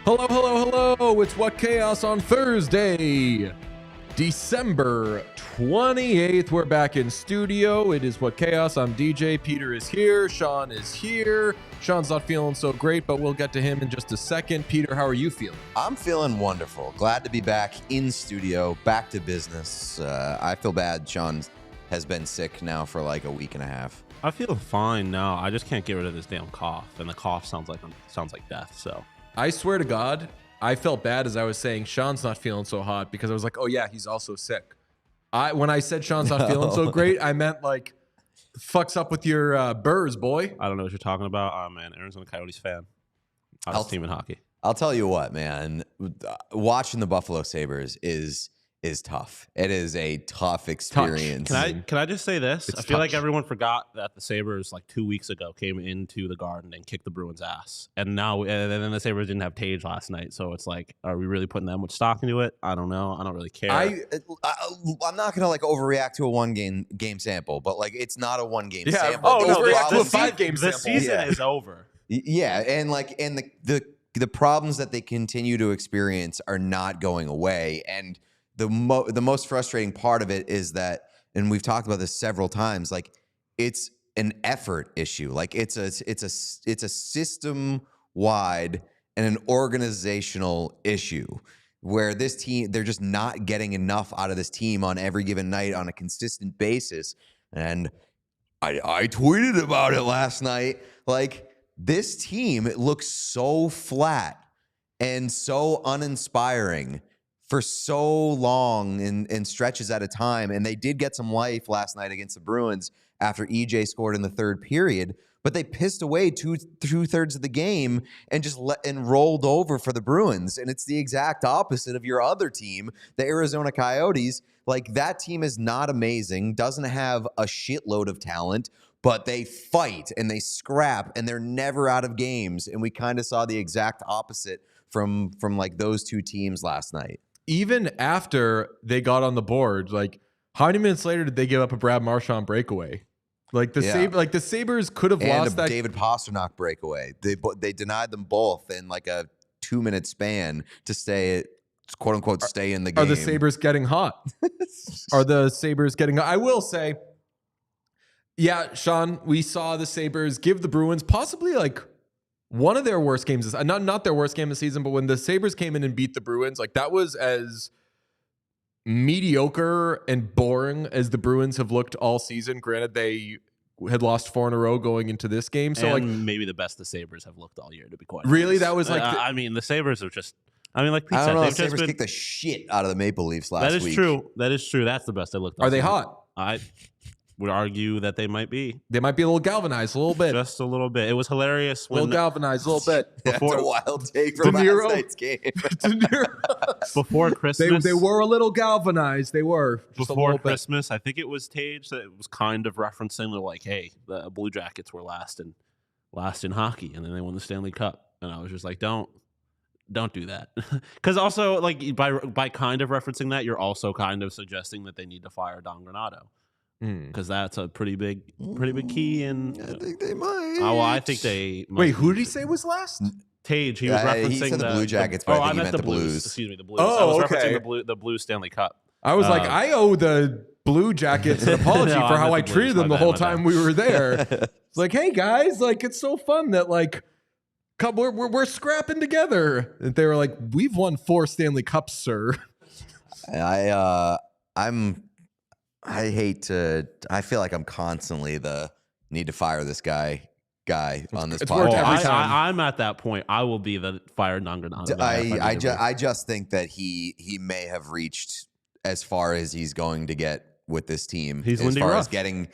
Hello, hello, hello. It's What Chaos on Thursday, December 28th. We're back in studio. It is What Chaos. I'm DJ. Peter is here. Sean is here. Sean's not feeling so great, but we'll get to him in just a second. Peter, how are you feeling? I'm feeling wonderful. Glad to be back in studio, back to business. I feel bad. Sean has been sick now for like a week and a half. I feel fine now. I just can't get rid of this damn cough, and the cough sounds like death. So I swear to God, I felt bad as I was saying Sean's not feeling so hot because I was like, oh yeah, he's also sick. When I said Sean's not feeling so great, I meant like, fucks up with your burrs, boy. I don't know what you're talking about. Oh man, Arizona Coyotes fan. Hottest team in hockey. I'll tell you what, man. Watching the Buffalo Sabres is tough. It is a tough experience. Can I just say this? I feel like everyone forgot that the Sabres like 2 weeks ago came into the Garden and kicked the Bruins' ass, and then the Sabres didn't have Tage last night. So it's like, are we really putting that much stock into it? I don't know. I don't really care. I'm not gonna like overreact to a one game sample, but like it's not a one game sample. Oh no, overreact to a 5 game sample. The season is over. Yeah, and the problems that they continue to experience are not going away, and the most frustrating part of it is that, and we've talked about this several times, like it's an effort issue. Like it's a system wide and an organizational issue where this team, they're just not getting enough out of this team on every given night on a consistent basis. And I tweeted about it last night. Like this team, it looks so flat and so uninspiring for so long in stretches at a time. And they did get some life last night against the Bruins after EJ scored in the third period, but they pissed away two-thirds of the game and just rolled over for the Bruins. And it's the exact opposite of your other team, the Arizona Coyotes. Like that team is not amazing, doesn't have a shitload of talent, but they fight and they scrap and they're never out of games. And we kind of saw the exact opposite from like those two teams last night. Even after they got on the board, like how many minutes later did they give up a Brad Marchand breakaway? Like the Sabres could have lost that David Pastrnak breakaway. They denied them both in like a 2-minute span to stay, quote unquote, stay in the game. Are the Sabres getting hot? Are the Sabres getting hot? I will say, yeah, Sean, we saw the Sabres give the Bruins possibly like one of their worst games, not their worst game of the season, but when the Sabres came in and beat the Bruins, like that was as mediocre and boring as the Bruins have looked all season. Granted, they had lost 4 in a row going into this game, so and like maybe the best the Sabres have looked all year, to be quite really honest. that was like I mean, the Sabres are just. I mean, like Pete I don't said, know. The Sabres kicked the shit out of the Maple Leafs last week. That is true. That is true. That's the best they looked. Are they hot? I would argue that they might be. They might be a little galvanized, a little bit. Just a little bit. It was hilarious when... A little galvanized, a little bit. That's a wild take from last night's game. Before Christmas. They were a little galvanized. They were. Before Christmas, I think it was Tage that was kind of referencing, they're like, hey, the Blue Jackets were last in hockey, and then they won the Stanley Cup. And I was just like, don't do that. Because also, like, by kind of referencing that, you're also kind of suggesting that they need to fire Don Granato. Because that's a pretty big key. And I think they might. Oh, well, I think they might. Wait, who did he say was last? Tage. He was referencing he said the Blue Jackets, but I think he meant the Blues. Excuse me, the Blues. Oh, I was okay. referencing the Blue Stanley Cup. I was like, I owe the Blue Jackets an apology No, for how I the treated Blues. them the whole time we were there. It's like, hey guys, like it's so fun that like we're scrapping together. And they were like, we've won 4 Stanley Cups, sir. I feel like I'm constantly the need to fire this guy guy on this it's worked podcast. every time. I'm at that point. I will be the fire Nanganana guy. I just think that he may have reached as far as he's going to get with this team. He's as Lindy far Ruff. as getting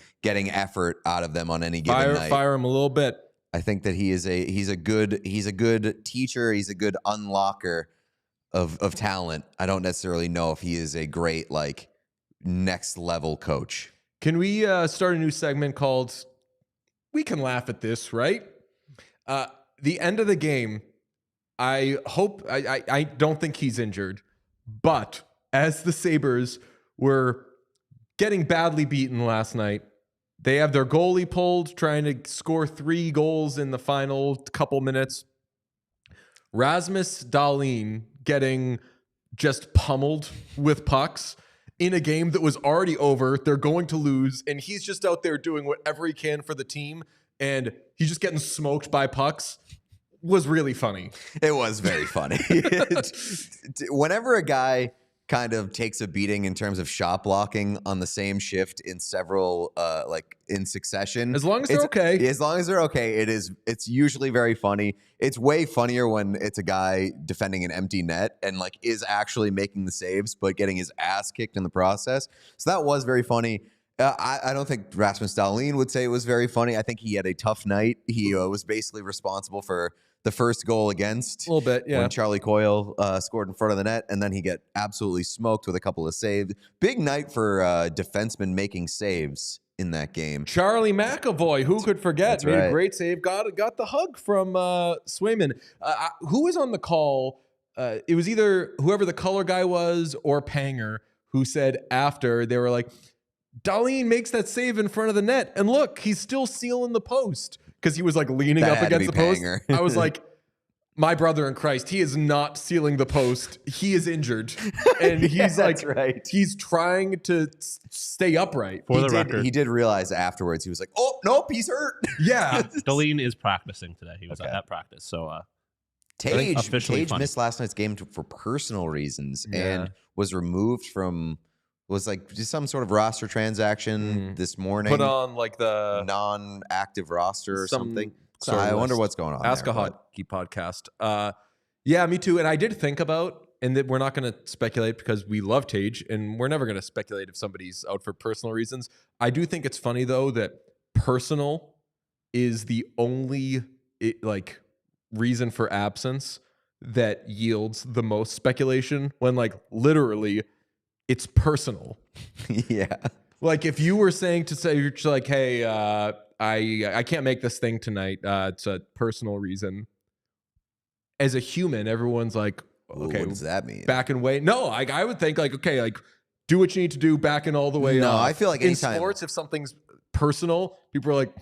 effort out of them on any given night. Fire him a little bit. I think that he's a good teacher. He's a good unlocker of talent. I don't necessarily know if he is a great like next level coach. Can we start a new segment called "We Can Laugh at This"? Right? The end of the game. I hope. I don't think he's injured, but as the Sabres were getting badly beaten last night, they have their goalie pulled, trying to score 3 goals in the final couple minutes. Rasmus Dahlin getting just pummeled with pucks in a game that was already over. They're going to lose, and he's just out there doing whatever he can for the team, and he's just getting smoked by pucks. Was really funny. It was very funny. Whenever a guy kind of takes a beating in terms of shot blocking on the same shift in several like in succession, As long as they're okay. It's usually very funny. It's way funnier when it's a guy defending an empty net and like is actually making the saves but getting his ass kicked in the process. So that was very funny. I don't think Rasmus Dahlin would say it was very funny. I think he had a tough night. He was basically responsible for the first goal against. A little bit, yeah. When Charlie Coyle scored in front of the net, and then he got absolutely smoked with a couple of saves. Big night for defensemen making saves in that game. Charlie McAvoy, who could forget? That's Made right. a great save. Got the hug from Swayman. Who was on the call? It was either whoever the color guy was or Panger, who said after, they were like, Dahlin makes that save in front of the net, and look, he's still sealing the post because he was like leaning That up had to against the be post. Panger. I was like, my brother in Christ, he is not sealing the post. He is injured, and he's that's right. he's trying to stay upright. For the record, He did realize afterwards. He was like, "Oh nope, he's hurt." Yeah, Dahlin is practicing today. He was Okay. at that practice. So Tage officially funny. missed last night's game for personal reasons Yeah. and was removed from like just some sort of roster transaction this morning. put on like the non-active roster or some something. So sort of I wonder list. what's going on. Ask there, a but- Hockey podcast. Yeah, me too. And I did think about, and that we're not going to speculate because we love Tage, and we're never going to speculate if somebody's out for personal reasons. I do think it's funny though that personal is the only reason for absence that yields the most speculation when like literally it's personal. Yeah. Like if you were saying to say, you're just like, hey, I can't make this thing tonight. It's a personal reason. As a human, everyone's like, okay, What does that mean? back and way. No, I would think like, okay, like do what you need to do, back and all the way. No, off. I feel like in anytime- sports, if something's personal, people are like,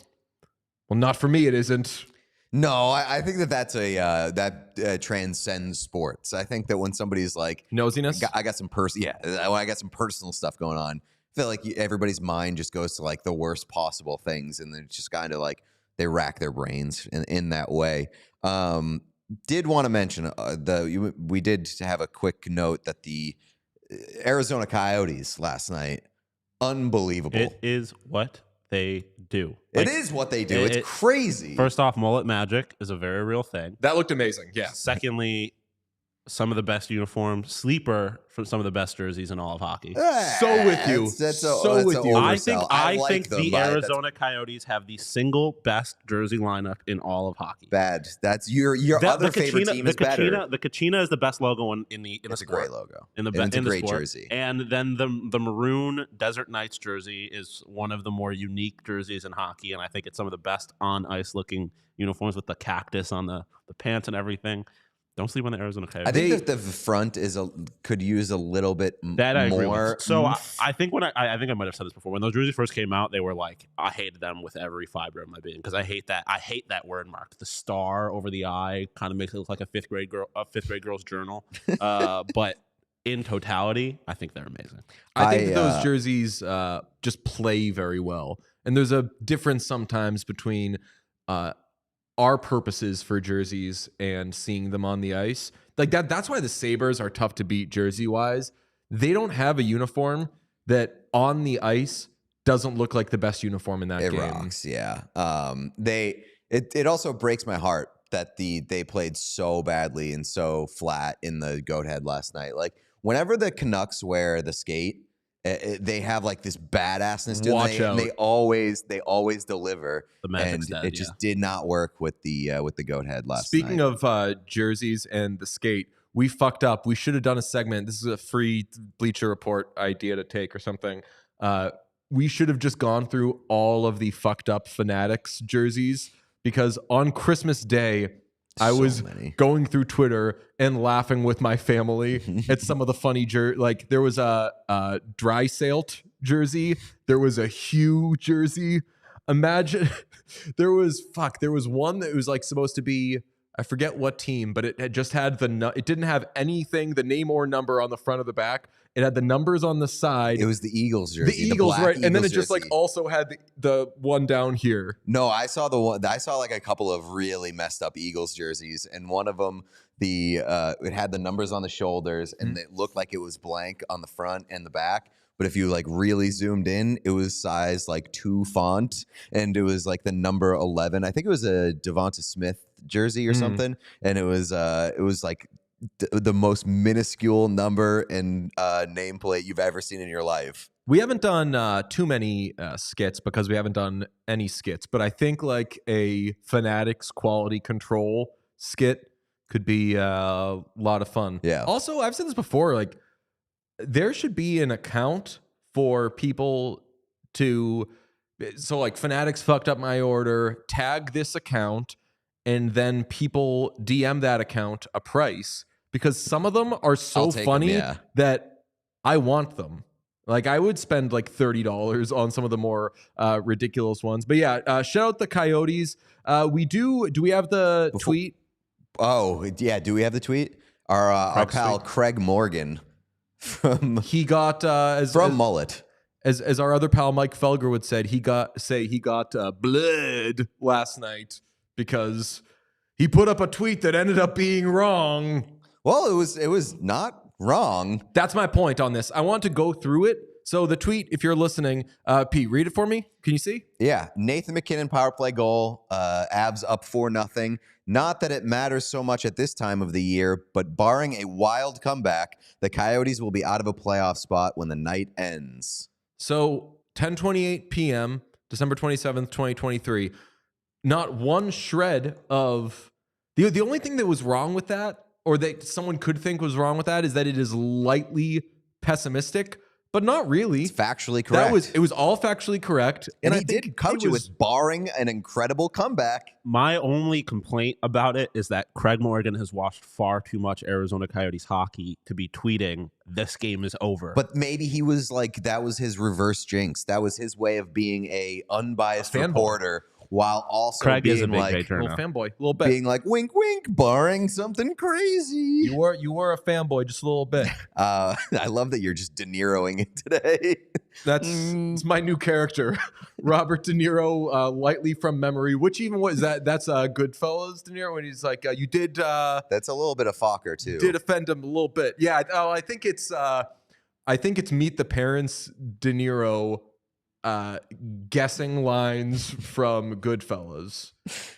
well, not for me. It isn't. No, I think that's that transcends sports. I think that when somebody's like, Nosiness. I got some I got some personal stuff going on. I feel like everybody's mind just goes to like the worst possible things, and then it's just kind of like they rack their brains in that way. Did want to mention we did have a quick note that the Arizona Coyotes last night, unbelievable. it is what they do. It is what they do. It's crazy. First off, mullet magic is a very real thing. That looked amazing. Yeah. Secondly, some of the best uniforms, sleeper for some of the best jerseys in all of hockey. So with you. That's So with you. I oversell. think like think them, the but that's Arizona Coyotes have the single best jersey lineup in all of hockey. bad. That's your other favorite team is better. The Kachina is the best logo in the It's a sport. great logo. In the And it's a in the great sport. jersey. And then the maroon Desert Knights jersey is one of the more unique jerseys in hockey, and I think it's some of the best on ice looking uniforms with the cactus on the pants and everything. Don't sleep on the Arizona Coyotes. I think that the front could use a little bit That I agree more. with. So I think I think I might have said this before. When those jerseys first came out, they were like, I hated them with every fiber of my being because I hate that word mark. The star over the eye kind of makes it look like a fifth grade girl's journal. But in totality, I think they're amazing. I think that those jerseys just play very well. And there's a difference sometimes between our purposes for jerseys and seeing them on the ice. Like that's why the Sabres are tough to beat jersey-wise. They don't have a uniform that on the ice doesn't look like the best uniform in that game. It rocks, yeah. It also breaks my heart that they played so badly and so flat in the goat head last night. Like whenever the Canucks wear the skate, they have like this badassness to them. Watch out. And they always deliver. The Magic's And dead, it just did not work with the goat head last Speaking night. of jerseys and the skate, we fucked up. We should have done a segment. This is a free Bleacher Report idea to take or something. We should have just gone through all of the fucked up Fanatics jerseys, because on Christmas Day, I was going through Twitter and laughing with my family at some of the funny like there was a Drysailt jersey, there was a Hugh jersey. Imagine there was one that was like supposed to be, I forget what team, but it had just had it didn't have anything, the name or number on the front or the back. It had the numbers on the side. It was the Eagles jersey. The Eagles, right? Eagles and then it just jersey. like also had the one down here. No, I saw the one. I saw like a couple of really messed up Eagles jerseys, and one of them, it had the numbers on the shoulders, and it looked like it was blank on the front and the back. But if you like really zoomed in, it was size like 2 font, and it was like the number 11. I think it was a Devonta Smith jersey or something, and it was like the most minuscule number and nameplate you've ever seen in your life. We haven't done too many skits because we haven't done any skits, but I think like a Fanatics quality control skit could be a lot of fun. Yeah. Also, I've said this before, like there should be an account for people so like Fanatics fucked up my order, tag this account, and then people DM that account a price, because some of them are so funny that I want them. Like I would spend like $30 on some of the more ridiculous ones. But yeah, shout out the Coyotes. Do we have the tweet? Oh yeah, do we have the tweet? Our pal Craig Morgan from Mullet. As our other pal Mike Felger would say, he got blood last night because he put up a tweet that ended up being wrong. Well, it was not wrong. That's my point on this. I want to go through it. So the tweet, if you're listening, Pete, read it for me. Can you see? Yeah. Nathan McKinnon power play goal. Avs up 4-0. Not that it matters so much at this time of the year, but barring a wild comeback, the Coyotes will be out of a playoff spot when the night ends. So 10:28 p.m., December 27th, 2023. Not one shred of the only thing that was wrong with that, or that someone could think was wrong with that, is that it is lightly pessimistic, but not really. It's factually correct. It was all factually correct. And he did coach it with barring an incredible comeback. My only complaint about it is that Craig Morgan has watched far too much Arizona Coyotes hockey to be tweeting, this game is over. But maybe he was like, that was his reverse jinx. That was his way of being a unbiased reporter. While also Craig being is a big like little fanboy, a little bit, being like wink, wink, barring something crazy. You were a fanboy just a little bit. I love that you're just De Niroing it today. It's my new character, Robert De Niro, lightly from memory. Which even was that? That's Goodfellas De Niro when he's like, you did. That's a little bit of Fokker too. Did offend him a little bit. Yeah. Oh, I think it's Meet the Parents De Niro. Guessing lines from Goodfellas,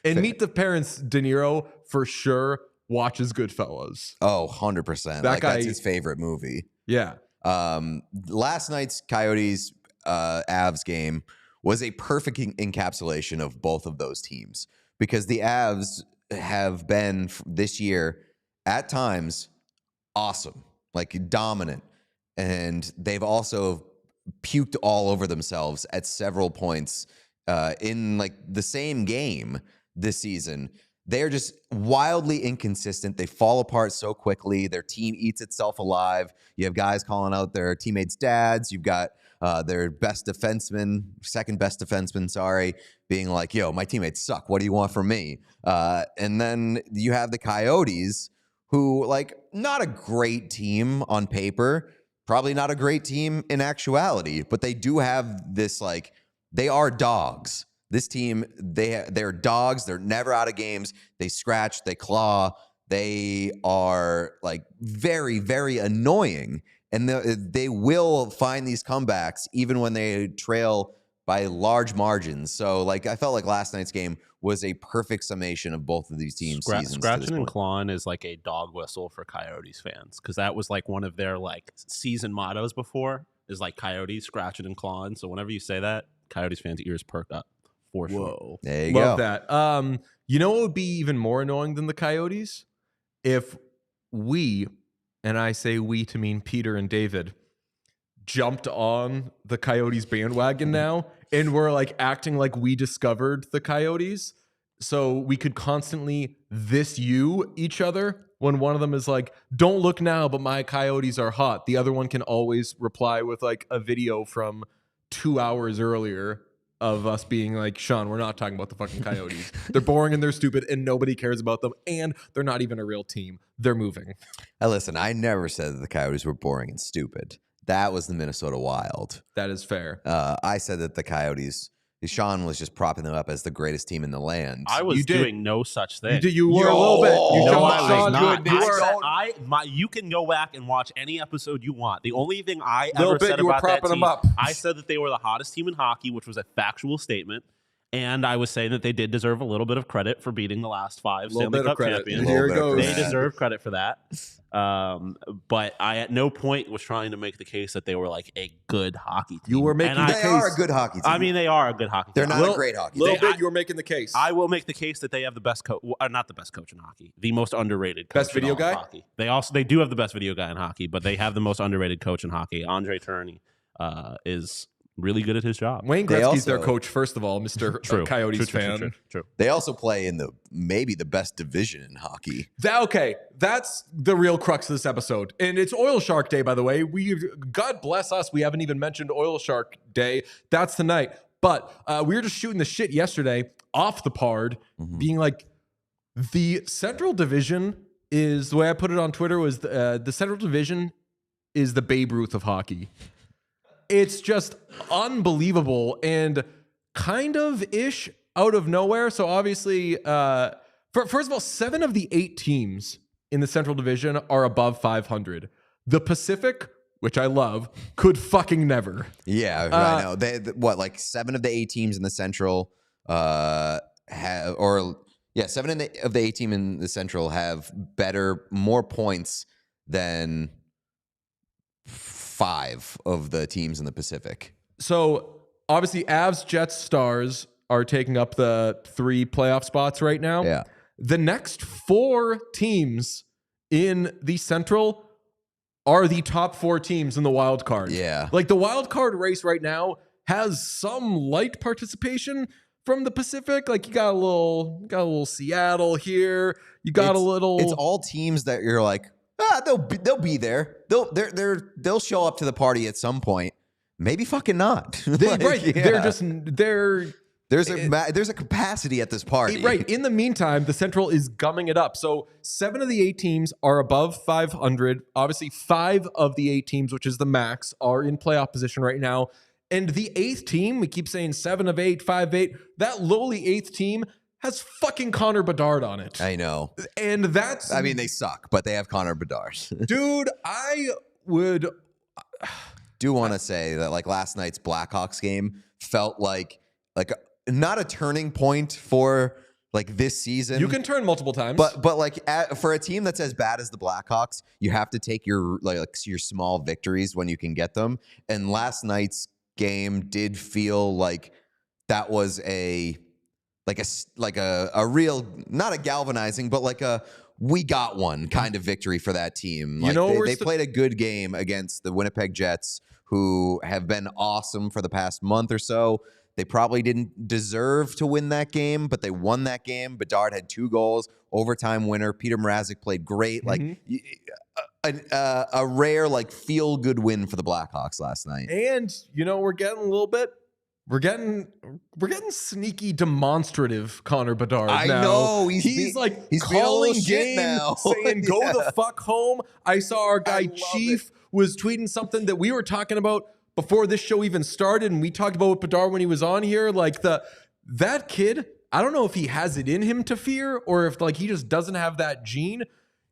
and Meet the Parents De Niro for sure watches Goodfellas. Oh, 100%. That guy, that's his favorite movie. Yeah. Last night's Coyotes Avs game was a perfect encapsulation of both of those teams, because the Avs have been this year at times awesome, like dominant, and they've also puked all over themselves at several points in like the same game this season. They're just wildly inconsistent. They fall apart so quickly. Their team eats itself alive. You have guys calling out their teammates' dads. You've got their second best defenseman, being like, yo, my teammates suck. What do you want from me? And then you have the Coyotes, who, like, not a great team on paper, probably not a great team in actuality, but they do have this, like, they are dogs. This team, they're dogs. They're never out of games. They scratch, they claw. They are, like, very, very annoying. And they will find these comebacks even when they trail by large margins. So, like, I felt like last night's game was a perfect summation of both of these teams' seasons. Scratching and clawing is like a dog whistle for Coyotes fans, because that was like one of their like season mottos before, is like Coyotes scratching and clawing. So whenever you say that, Coyotes fans' ears perk up for sure. Whoa, there you love go. that. You know what would be even more annoying than the Coyotes? If we, and I say we to mean Peter and David, jumped on the Coyotes bandwagon now, and we're like acting like we discovered the Coyotes, so we could constantly you each other when one of them is like, don't look now, but my Coyotes are hot. The other one can always reply with like a video from 2 hours earlier of us being like, Sean, we're not talking about the fucking Coyotes. They're boring and they're stupid and nobody cares about them, and they're not even a real team. They're moving. Listen, I never said that the Coyotes were boring and stupid. That was the Minnesota Wild. That is fair. I said that the Coyotes, Sean was just propping them up as the greatest team in the land. I was doing no such thing. You were a little bit. You know I was Sean not. good. You can go back and watch any episode you want. The only thing I Little ever bit, said you were about that propping them team, up. I said that they were the hottest team in hockey, which was a factual statement. And I was saying that they did deserve a little bit of credit for beating the last 5 Stanley Cup champions. Here it goes. They deserve credit for that. But I at no point was trying to make the case that they were like a good hockey team. You were making the They case. are a good hockey team. I mean, they are a good hockey team. They're not a great hockey team. Little bit, you were making the case. I will make the case that they have the best coach, not the best coach in hockey, the most underrated coach Best video in all of guy? hockey. They do have the best video guy in hockey, but they have the most underrated coach in hockey. Andre Tourney is really good at his job. Wayne They Gretzky's their also- coach, first of all, Mr. Coyotes fan. True. They also play in maybe the best division in hockey. Okay, that's the real crux of this episode. And it's OilShark Day, by the way. God bless us, we haven't even mentioned OilShark Day. That's tonight. But we were just shooting the shit yesterday off the pod, being like, the Central Division is, the way I put it on Twitter was, the Central Division is the Babe Ruth of hockey. It's just unbelievable and kind of ish out of nowhere. So obviously, first of all, 7 of the 8 teams in the Central Division are above 500. The Pacific, which I love, could fucking never. Yeah, I know. Like 7 of the 8 teams in the Central have, 7 of the 8 teams in the Central have more points than 5 of the teams in the Pacific. So obviously, Avs, Jets, Stars are taking up the 3 playoff spots right now. Yeah. The next 4 teams in the Central are the top 4 teams in the wild card. Yeah. Like the wild card race right now has some light participation from the Pacific. Like you got a little Seattle here. You got a little. It's all teams that you're like, they'll be there. They'll show up to the party at some point. Maybe fucking not. Right. Yeah. There's a capacity at this party. Right. In the meantime, the Central is gumming it up. So 7 of the 8 teams are above 500. Obviously, 5 of the 8 teams, which is the max, are in playoff position right now. And the 8th team, we keep saying 7 of 8, 5 of 8, that lowly 8th team has fucking Connor Bedard on it. I know. And that's... I mean, they suck, but they have Connor Bedard. Dude, I would... do want to say that like last night's Blackhawks game felt like not a turning point for like this season. You can turn multiple times. But like for a team that's as bad as the Blackhawks, you have to take your your small victories when you can get them. And last night's game did feel like that was a real, not a galvanizing, but like a we got one kind of victory for that team. Like they played a good game against the Winnipeg Jets, who have been awesome for the past month or so. They probably didn't deserve to win that game, but they won that game. Bedard had 2 goals, overtime winner. Peter Mrazek played great. Like a rare feel good win for the Blackhawks last night. And we're getting sneaky demonstrative Connor Bedard now. I know. He's calling games now. saying go the fuck home. I saw our guy Chief was tweeting something that we were talking about before this show even started, and we talked about with Bedard when he was on here. Like that kid, I don't know if he has it in him to fear or if he just doesn't have that gene.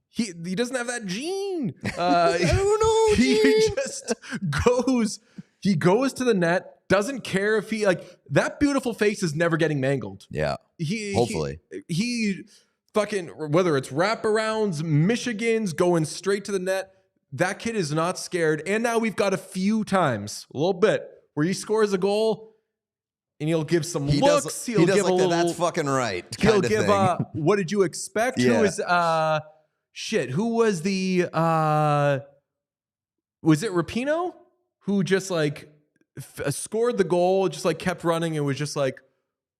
He doesn't have that gene. I don't know. He just goes to the net. doesn't care if he like that beautiful face is never getting mangled. Yeah. Hopefully. He fucking, whether it's wraparounds, Michigans, going straight to the net, that kid is not scared. And now we've got a few times, a little bit, where he scores a goal and he'll give some looks. He'll give a little, that's fucking right. He'll give what did you expect? Yeah. Who is who was the was it Rapinoe who just like scored the goal, just like kept running and was just like,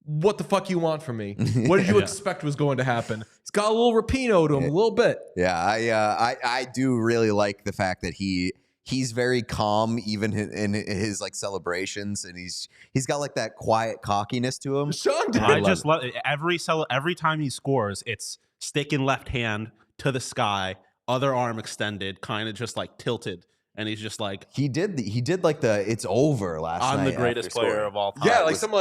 what the fuck you want from me? What did you expect was going to happen? It's got a little Rapinoe to him, a little bit. Yeah, I do really like the fact that he's very calm even in his like celebrations, and he's got like that quiet cockiness to him. Sean, I just love it. Every time he scores, it's stick in left hand to the sky, other arm extended, kind of just like tilted. And he's just like he did like the it's over last night. I'm the greatest player of all time. Yeah, like some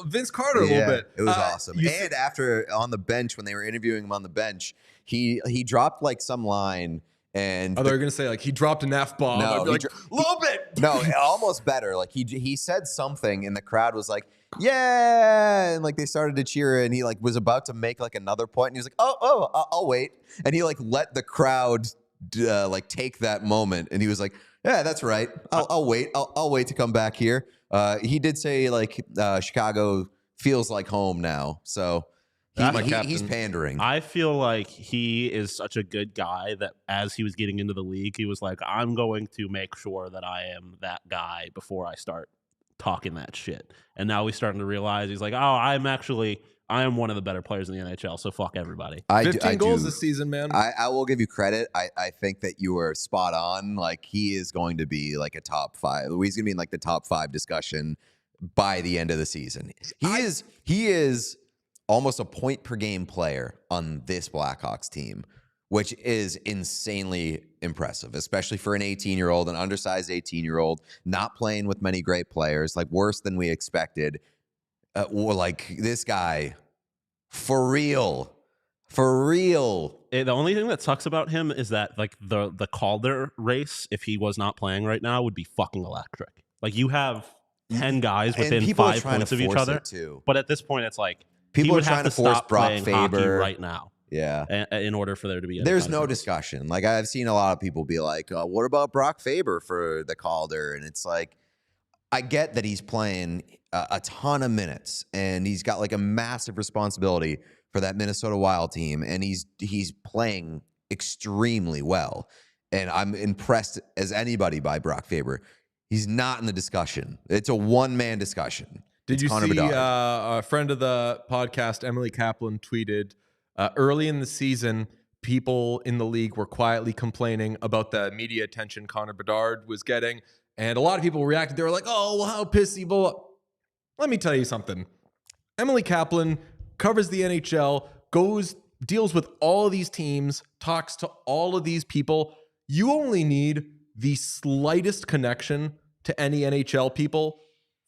Vince Carter a little bit. It was awesome. And after on the bench, when they were interviewing him on the bench, he dropped like some line. And they were gonna say like he dropped an F-bomb. No, a little bit. No, almost better. Like he said something, and the crowd was like, "Yeah!" And like they started to cheer, and he like was about to make like another point, and he was like, I'll wait." And he like let the crowd like take that moment, and he was like, "Yeah, that's right. I'll wait. I'll wait to come back here." He did say like Chicago feels like home now, so. He's pandering. I feel like he is such a good guy that as he was getting into the league, he was like, I'm going to make sure that I am that guy before I start talking that shit. And now he's starting to realize he's like, I am one of the better players in the NHL, so fuck everybody. 15 goals this season, man. I will give you credit. I think that you were spot on. Like, he is going to be like a top 5. He's going to be in like the top 5 discussion by the end of the season. He is almost a point per game player on this Blackhawks team, which is insanely impressive, especially for an 18-year-old, an undersized 18-year-old, not playing with many great players, like worse than we expected. Like this guy, for real. The only thing that sucks about him is that like the Calder race, if he was not playing right now, would be fucking electric. Like you have 10 guys within 5 points of each other. But at this point, it's like, people are trying to force Brock Faber right now. Yeah. In order for there to be there's no discussion. Like I've seen a lot of people be like, what about Brock Faber for the Calder? And it's like, I get that he's playing a ton of minutes and he's got like a massive responsibility for that Minnesota Wild team. And he's playing extremely well. And I'm impressed as anybody by Brock Faber. He's not in the discussion. It's a one-man discussion. Did you see a friend of the podcast, Emily Kaplan, tweeted early in the season, people in the league were quietly complaining about the media attention Connor Bedard was getting. And a lot of people reacted. They were like, oh, well, how pissy. Well, let me tell you something. Emily Kaplan covers the NHL, deals with all of these teams, talks to all of these people. You only need the slightest connection to any NHL people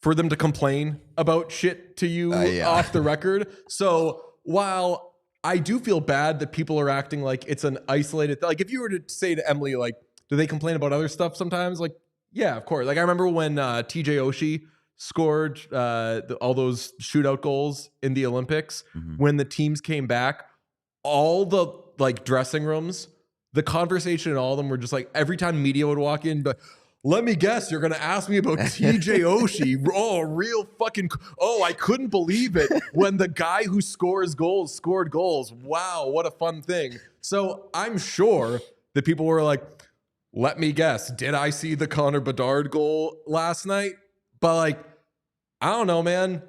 for them to complain about shit to you off the record. So while I do feel bad that people are acting like it's an isolated, like if you were to say to Emily, like, do they complain about other stuff sometimes? Like, yeah, of course. Like I remember when TJ Oshie scored all those shootout goals in the Olympics, when the teams came back, all the like dressing rooms, the conversation in all of them were just like, every time media would walk in, but let me guess, you're going to ask me about TJ Oshie. I couldn't believe it when the guy who scores goals scored goals. Wow, what a fun thing. So I'm sure that people were like, let me guess, did I see the Connor Bedard goal last night? But like, I don't know, man.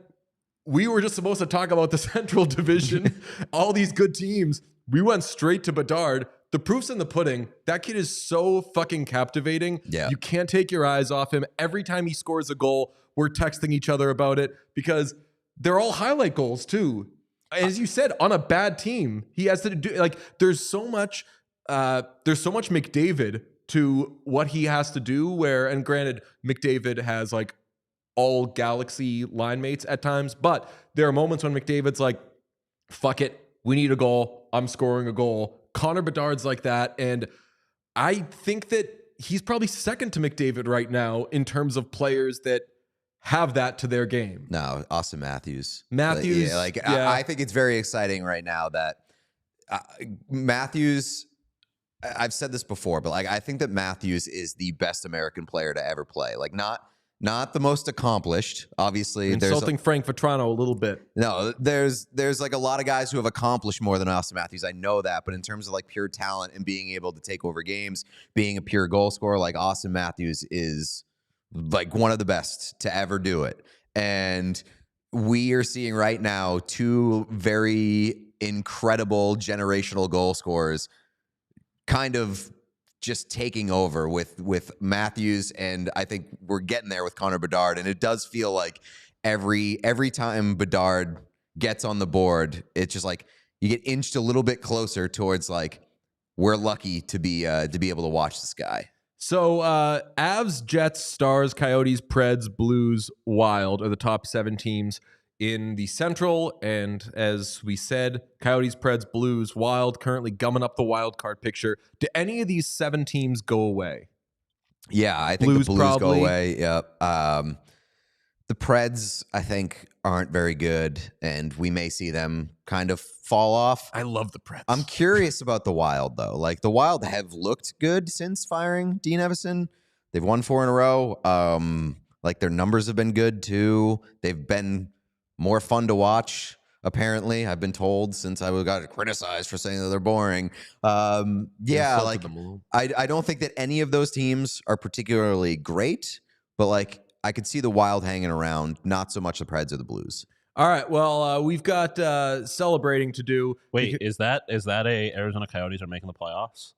We were just supposed to talk about the Central Division, all these good teams. We went straight to Bedard. The proof's in the pudding. That kid is so fucking captivating. Yeah. You can't take your eyes off him. Every time he scores a goal, we're texting each other about it because they're all highlight goals too. As you said, on a bad team, he has to do like there's so much McDavid to what he has to do and granted, McDavid has like all Galaxy line mates at times, but there are moments when McDavid's like, fuck it, we need a goal. I'm scoring a goal. Connor Bedard's like that. And I think that he's probably second to McDavid right now in terms of players that have that to their game. No, Austin Matthews. Matthews, yeah. I think it's very exciting right now that Matthews. I've said this before, but like I think that Matthews is the best American player to ever play. Like not the most accomplished. Obviously, Insulting Frank Vetrano a little bit. No, there's like a lot of guys who have accomplished more than Austin Matthews. I know that, but in terms of like pure talent and being able to take over games, being a pure goal scorer, like Austin Matthews is like one of the best to ever do it. And we are seeing right now two very incredible generational goal scorers kind of just taking over with Matthews, and I think we're getting there with Connor Bedard. And it does feel like every time Bedard gets on the board, it's just like you get inched a little bit closer towards like we're lucky to be able to watch this guy. So Avs, Jets, Stars, Coyotes, Preds, Blues, Wild are the top 7 teams in the Central, and as we said, Coyotes, Preds, Blues, Wild currently gumming up the wild card picture. Do any of these 7 teams go away? Yeah, I think Blues the Blues probably go away. Yep. The Preds, I think, aren't very good, and we may see them kind of fall off. I love the Preds. I'm curious about the Wild, though. Like, the Wild have looked good since firing Dean Evison. They've won 4 in a row. Like, their numbers have been good, too. They've been more fun to watch, apparently. I've been told since I got criticized for saying that they're boring. Yeah, like I don't think that any of those teams are particularly great, but like I could see the Wild hanging around, not so much the Preds or the Blues. All right, well, we've got celebrating to do. Wait, is that a Arizona Coyotes are making the playoffs?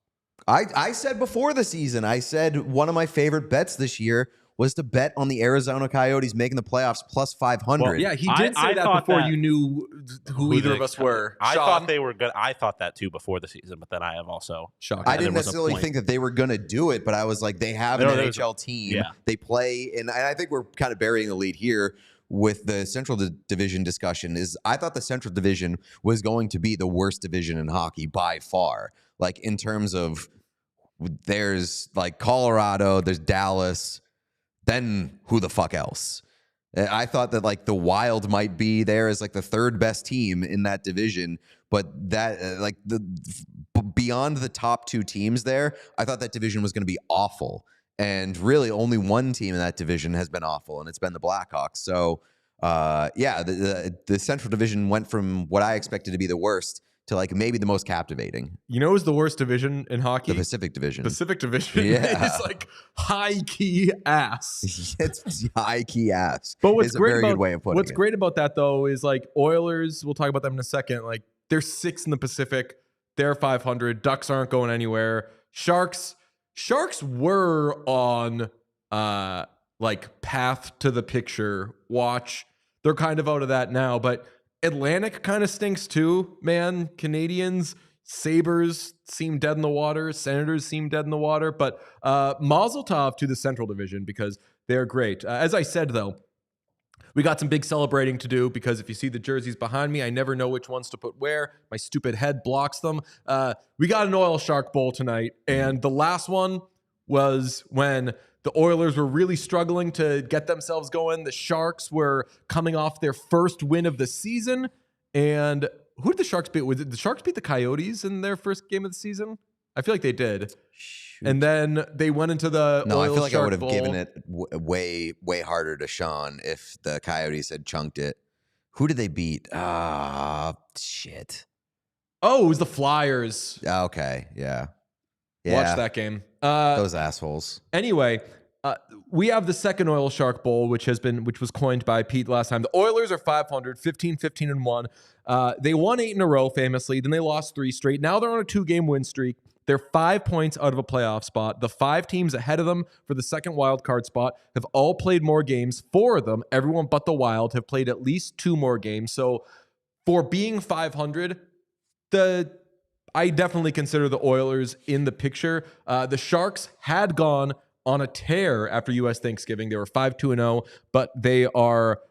I said before the season, I said one of my favorite bets this year was to bet on the Arizona Coyotes making the playoffs plus 500. Well, yeah, he did say that before you knew who either of us were. I Sean? thought they were good. I thought that too before the season, but then I have also shocked. I didn't necessarily think that they were going to do it, but I was like, they have an NHL team. Yeah. They play, and I think we're kind of burying the lead here with the Central Division discussion. Is I thought the Central Division was going to be the worst division in hockey by far. Like in terms of there's like Colorado, there's Dallas. Then who the fuck else? I thought that like the Wild might be there as like the 3rd best team in that division, but that like the beyond the top 2 teams there, I thought that division was going to be awful. And really only one team in that division has been awful, and it's been the Blackhawks. So yeah, the Central Division went from what I expected to be the worst to like maybe the most captivating. You know who's the worst division in hockey? The Pacific Division. Pacific Division yeah. is like high-key ass. It's high-key ass. But what's it's great a very about, good way of putting what's it. great about that, though, is like Oilers, we'll talk about them in a second, like they're 6th in the Pacific. They're 500. Ducks aren't going anywhere. Sharks were on like path to the picture watch. They're kind of out of that now, but Atlantic kind of stinks too, man. Canadians, Sabres seem dead in the water. Senators seem dead in the water. But mazel tov to the Central Division because they're great. As I said, though, we got some big celebrating to do because if you see the jerseys behind me, I never know which ones to put where. My stupid head blocks them. We got an OilShark Bowl tonight, and the last one was when the Oilers were really struggling to get themselves going. The Sharks were coming off their first win of the season. And who did the Sharks beat? Did the Sharks beat the Coyotes in their first game of the season? I feel like they did. Shoot. And then they went into the No, I feel like I would have Bowl. given it way harder to Sean if the Coyotes had chunked it. Who did they beat? Shit. Oh, it was the Flyers. Okay, yeah. Watch that game. Those assholes. Anyway, we have the second OilShark Bowl, which was coined by Pete last time. The Oilers are 500, 15-15-1. They won 8 in a row, famously. Then they lost 3 straight. Now they're on a 2-game win streak. They're 5 points out of a playoff spot. The 5 teams ahead of them for the second wild card spot have all played more games. 4 of them, everyone but the Wild, have played at least 2 more games. So for being 500, I definitely consider the Oilers in the picture. The Sharks had gone on a tear after U.S. Thanksgiving. They were 5-2-0, but they are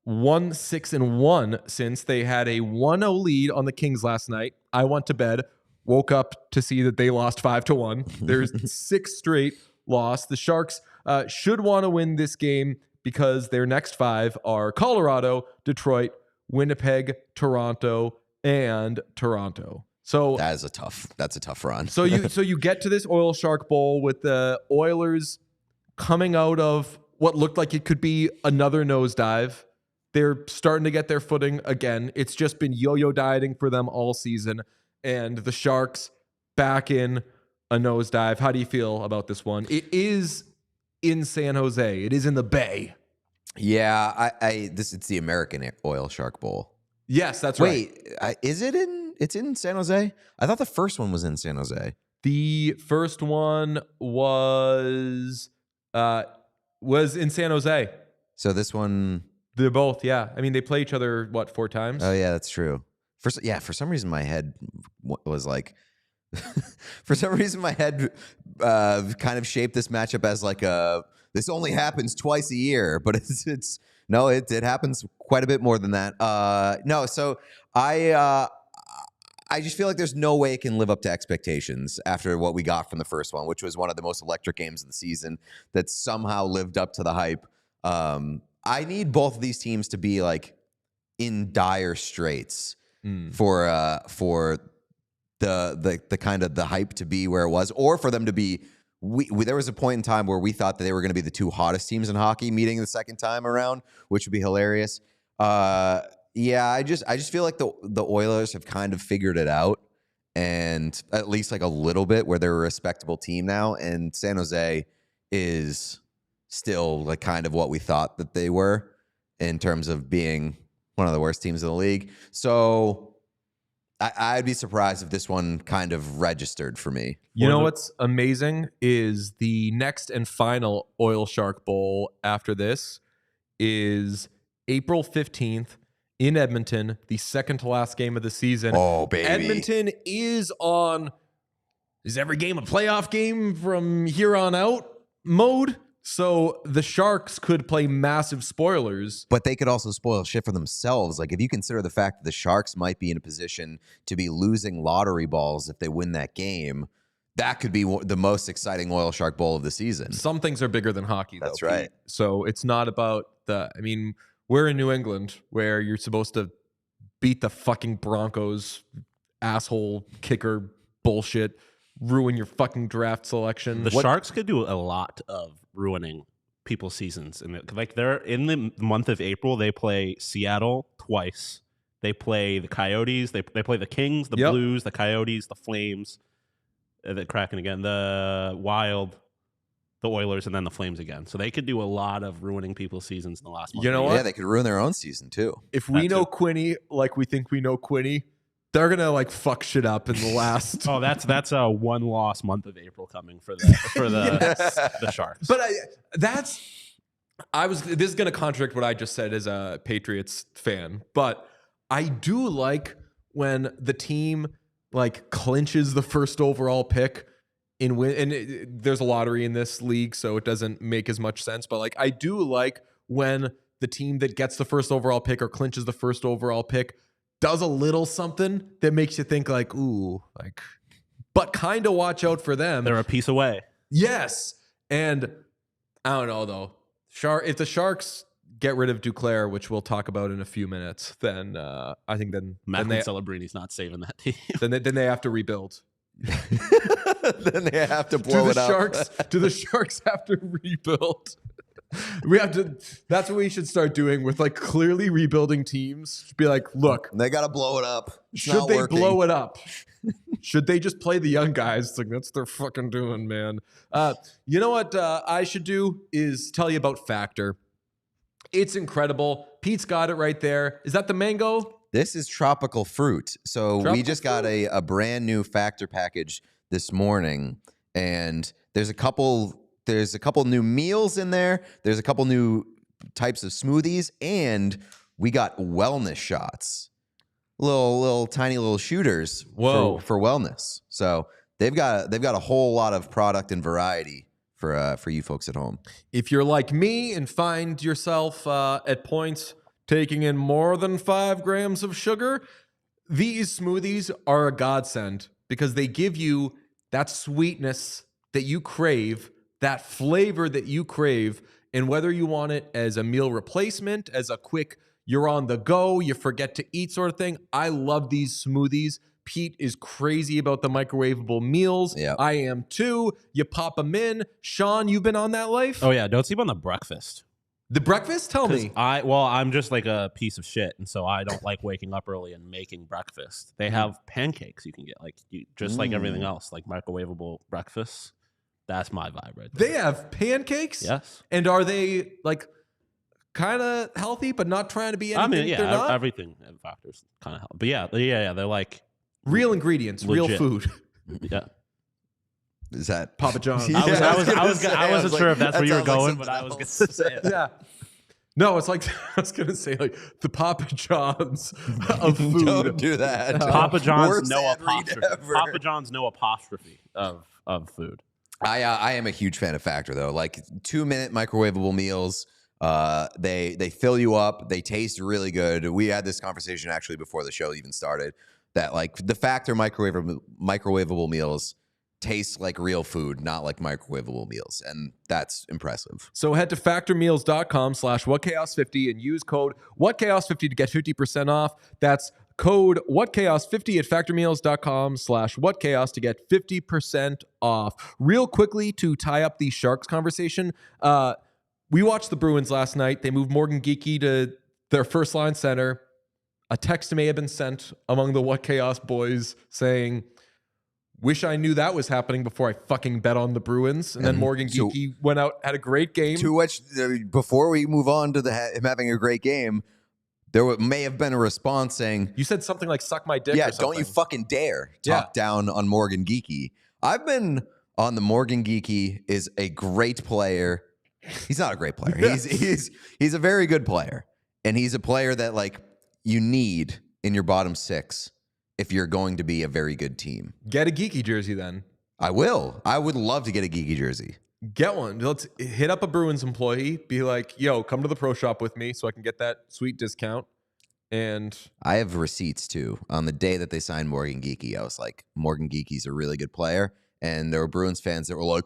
1-6-1 since they had a 1-0 lead on the Kings last night. I went to bed, woke up to see that they lost 5-1. There's 6 straight loss. The Sharks should want to win this game because their next 5 are Colorado, Detroit, Winnipeg, Toronto, and Toronto. So that's a tough run. so you get to this OilShark Bowl with the Oilers coming out of what looked like it could be another nosedive. They're starting to get their footing again. It's just been yo-yo dieting for them all season, and the Sharks back in a nosedive. How do you feel about this one? It is in San Jose. It is in the Bay. Yeah, it's the American OilShark Bowl. Yes, that's right. Wait, it's in San Jose? I thought the first one was in San Jose. The first one was in San Jose. So this one, They're both, yeah. I mean, they play each other, 4 times? oh yeah, that's true. For some reason my head was like, for some reason my head kind of shaped this matchup as like this only happens twice a year, but it happens quite a bit more than that. No, so I just feel like there's no way it can live up to expectations after what we got from the first one, which was one of the most electric games of the season that somehow lived up to the hype. I need both of these teams to be like in dire straits for the kind of the hype to be where it was, or for them to be. There was a point in time where we thought that they were going to be the 2 hottest teams in hockey meeting the second time around, which would be hilarious. Yeah, I just feel like the Oilers have kind of figured it out, and at least like a little bit, where they're a respectable team now, and San Jose is still like kind of what we thought that they were in terms of being one of the worst teams in the league. So I'd be surprised if this one kind of registered for me. You know what's amazing is the next and final OilShark Bowl after this is April 15th in Edmonton, the second to last game of the season. Oh, baby. Edmonton is every game a playoff game from here on out mode. So the Sharks could play massive spoilers. But they could also spoil shit for themselves. Like, if you consider the fact that the Sharks might be in a position to be losing lottery balls if they win that game, that could be the most exciting OilShark Bowl of the season. Some things are bigger than hockey, though. That's right. Pete. So it's not about we're in New England where you're supposed to beat the fucking Broncos asshole kicker bullshit, ruin your fucking draft selection. The Sharks could do a lot of ruining people's seasons. And like, they're in the month of April, they play Seattle twice. They play the Coyotes. They play the Kings, the Blues, the Coyotes, the Flames, the Kraken again, the Wild, the Oilers, and then the Flames again. So they could do a lot of ruining people's seasons in the last month. You know what? Yeah, they could ruin their own season too. If we know Quinny like we think we know Quinny, they're gonna like fuck shit up in the last. Oh, that's a 1-loss month of April coming for the Sharks. But this is gonna contradict what I just said as a Patriots fan, but I do like when the team like clinches the first overall pick there's a lottery in this league, so it doesn't make as much sense. But like, I do like when the team that gets the first overall pick or clinches the first overall pick does a little something that makes you think like, ooh, like, but kind of watch out for them. They're a piece away. Yes. And I don't know though. If the Sharks get rid of Duclair, which we'll talk about in a few minutes, then I think Macklin Celebrini's not saving that team. then they have to rebuild. Then they have to blow it up. Do the Sharks have to rebuild? We have to. That's what we should start doing with like clearly rebuilding teams. Be like, look, they got to blow it up. Should they blow it up? Should they just play the young guys? It's like, that's what they're fucking doing, man. You know what I should do is tell you about Factor. It's incredible. Pete's got it right there. Is that the mango? This is tropical fruit. So we just got a brand new Factor package this morning, and there's a couple new meals in there. There's a couple new types of smoothies, and we got wellness shots, little tiny little shooters for wellness. So they've got a whole lot of product and variety for you folks at home. If you're like me and find yourself at points taking in more than 5 grams of sugar, these smoothies are a godsend because they give you that sweetness that you crave, that flavor that you crave And whether you want it as a meal replacement, as a quick, you're on the go, you forget to eat sort of thing, I love these smoothies. Pete is crazy about the microwavable meals. Yep. I am too. You pop them in. Sean, you've been on that life? Oh yeah, don't sleep on the breakfast. The breakfast? Tell me. I'm just like a piece of shit, and so I don't like waking up early and making breakfast. They have pancakes you can get, like everything else, like microwavable breakfasts. That's my vibe right there. They have pancakes? Yes. And are they like kind of healthy, but not trying to be anything? I mean, they're not? everything factors kind of help. But yeah, they're like Real ingredients, legit. real food. Yeah. Is that Papa John's? I wasn't sure if that's where you were going, but I was going to say it. Yeah. No, it's like I was gonna say, like the Papa John's of food. Don't do that. Papa John's Worst no ad read apostrophe. ever. Papa John's no apostrophe of food. I am a huge fan of Factor though. Like 2-minute microwavable meals. They fill you up. They taste really good. We had this conversation actually before the show even started. That like the Factor microwavable meals taste like real food, not like microwavable meals, and that's impressive. So head to factormeals.com/whatchaos50 and use code whatchaos50 to get 50% off. That's code whatchaos50 at factormeals.com/whatchaos to get 50% off. Real quickly to tie up the Sharks conversation, we watched the Bruins last night. They moved Morgan Geekie to their first line center. A text may have been sent among the What Chaos boys saying, wish I knew that was happening before I fucking bet on the Bruins. And then Morgan Geekie went out, had a great game. To which, before we move on to him having a great game, there may have been a response saying, you said something like suck my dick or something. don't you fucking dare talk down on Morgan Geekie. I've been on the Morgan Geekie is a great player. He's not a great player. He's a very good player. And he's a player that like you need in your bottom six if you're going to be a very good team. Get a Geekie jersey then. I will. I would love to get a Geekie jersey. Get one. Let's hit up a Bruins employee. Be like, yo, come to the pro shop with me so I can get that sweet discount. And I have receipts too. On the day that they signed Morgan Geekie, I was like, Morgan Geekie's a really good player. And there were Bruins fans that were like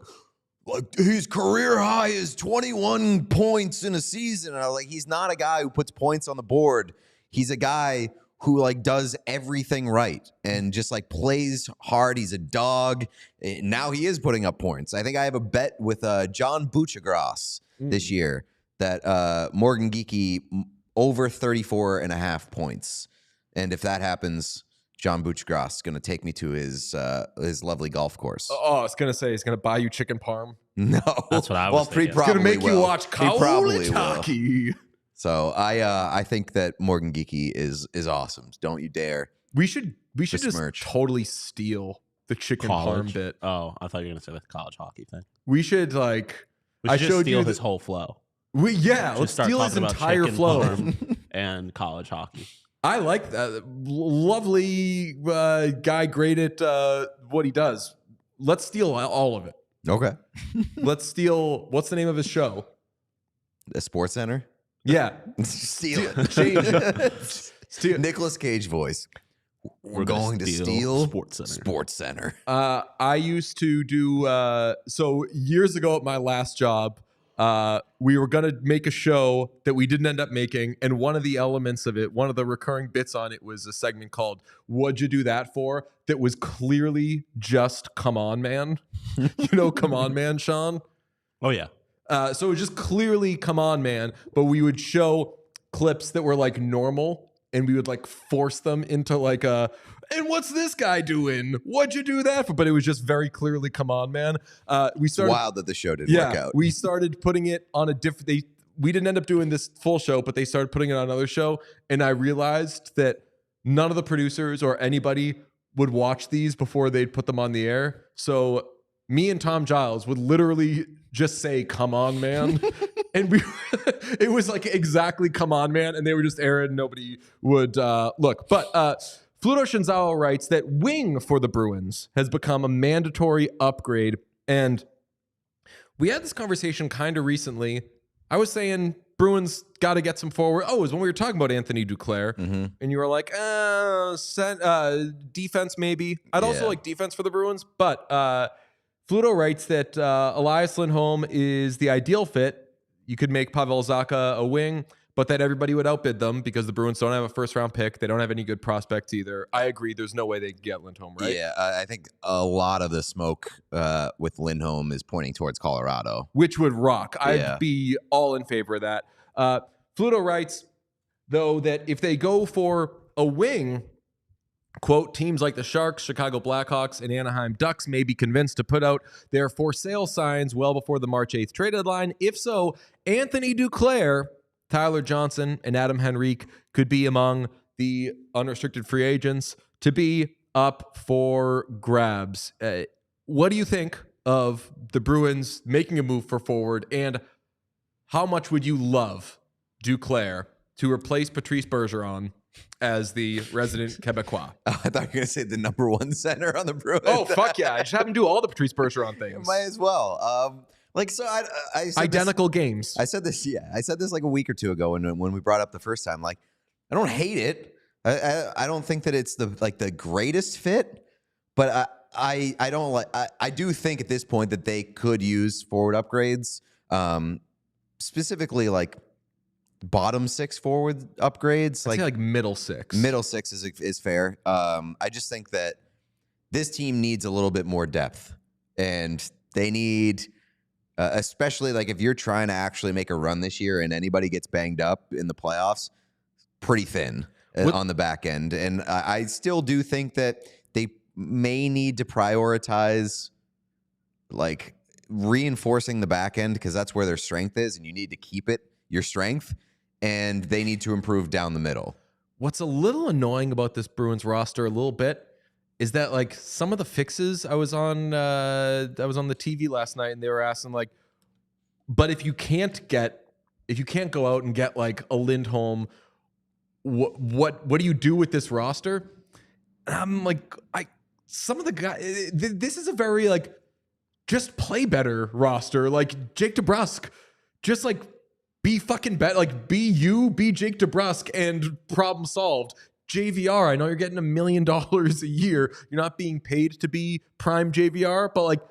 his career high is 21 points in a season. And I was like, he's not a guy who puts points on the board. He's a guy who like does everything right and just like plays hard. He's a dog. Now he is putting up points. I think I have a bet with John Buchagras this year that Morgan Geekie over 34.5 points. And if that happens, John Buchagras is going to take me to his lovely golf course. I was going to say, he's going to buy you chicken parm. No. That's what I was thinking. He's going to make you watch probably hockey. So I think that Morgan Geekie is awesome. Don't you dare. We should just merch. totally steal the chicken parm bit. Oh, I thought you were going to say the college hockey thing. We should like. We should just steal his whole flow. Let's steal his entire flow and college hockey. I like that. Lovely guy, great at what he does. Let's steal all of it. Okay. Let's steal. What's the name of his show? The Sports Center? Yeah. Steal it. Change it. Steal. Nicolas Cage voice. We're going to steal Sports Center. I used to do so years ago at my last job. We were gonna make a show that we didn't end up making, and one of the elements of it, one of the recurring bits on it, was a segment called "What'd You Do That For?" that was clearly just "Come On Man." You know, "Come On Man," Sean. Oh yeah. So it was just clearly "Come On Man," but we would show clips that were like normal, and we would like force them into like a. And what's this guy doing? What'd you do that for? But it was just very clearly "Come On Man." We started. It's wild that the show didn't work out. We started putting it on a different. We didn't end up doing this full show, but they started putting it on another show, and I realized that none of the producers or anybody would watch these before they'd put them on the air. So me and Tom Giles would literally just say "Come on, man," and it was like exactly "Come on, man," and they were just airing. Nobody would look, but. Fluto Shinzawa writes that wing for the Bruins has become a mandatory upgrade. And we had this conversation kind of recently. I was saying Bruins got to get some forward. Oh, it was when we were talking about Anthony Duclair. Mm-hmm. And you were like, defense maybe. I'd also like defense for the Bruins. But Fluto writes that Elias Lindholm is the ideal fit. you could make Pavel Zacha a wing, but that everybody would outbid them because the Bruins don't have a first-round pick. They don't have any good prospects either. I agree. There's no way they could get Lindholm, right? Yeah, I think a lot of the smoke with Lindholm is pointing towards Colorado. Which would rock. I'd be all in favor of that. Fluto writes, though, that if they go for a wing, quote, teams like the Sharks, Chicago Blackhawks, and Anaheim Ducks may be convinced to put out their for sale signs well before the March 8th trade deadline. If so, Anthony Duclair, Tyler Johnson, and Adam Henrique could be among the unrestricted free agents to be up for grabs. What do you think of the Bruins making a move for forward, and how much would you love Duclair to replace Patrice Bergeron as the resident Quebecois? I thought you were going to say the number one center on the Bruins. Oh, fuck yeah. I just have him do all the Patrice Bergeron things. Might as well. I said Identical games. I said this like a week or two ago when we brought it up the first time. Like, I don't hate it. I don't think that it's the greatest fit, but I don't like. I do think at this point that they could use forward upgrades, specifically like bottom six forward upgrades. I'd say like middle six. Middle six is fair. I just think that this team needs a little bit more depth, and they need. Especially like if you're trying to actually make a run this year and anybody gets banged up in the playoffs, pretty thin on the back end. And I still do think that they may need to prioritize like reinforcing the back end because that's where their strength is, and you need to keep it your strength, and they need to improve down the middle. What's a little annoying about this Bruins roster a little bit is that like some of the fixes I was on the TV last night and they were asking like, but if you can't go out and get like a Lindholm, what do you do with this roster? And I'm like, some of the guys, this is a very like just play better roster. Like Jake DeBrusk, just like be fucking better. Like be Jake DeBrusk and problem solved. JVR, I know you're getting $1 million a year. You're not being paid to be prime JVR, but like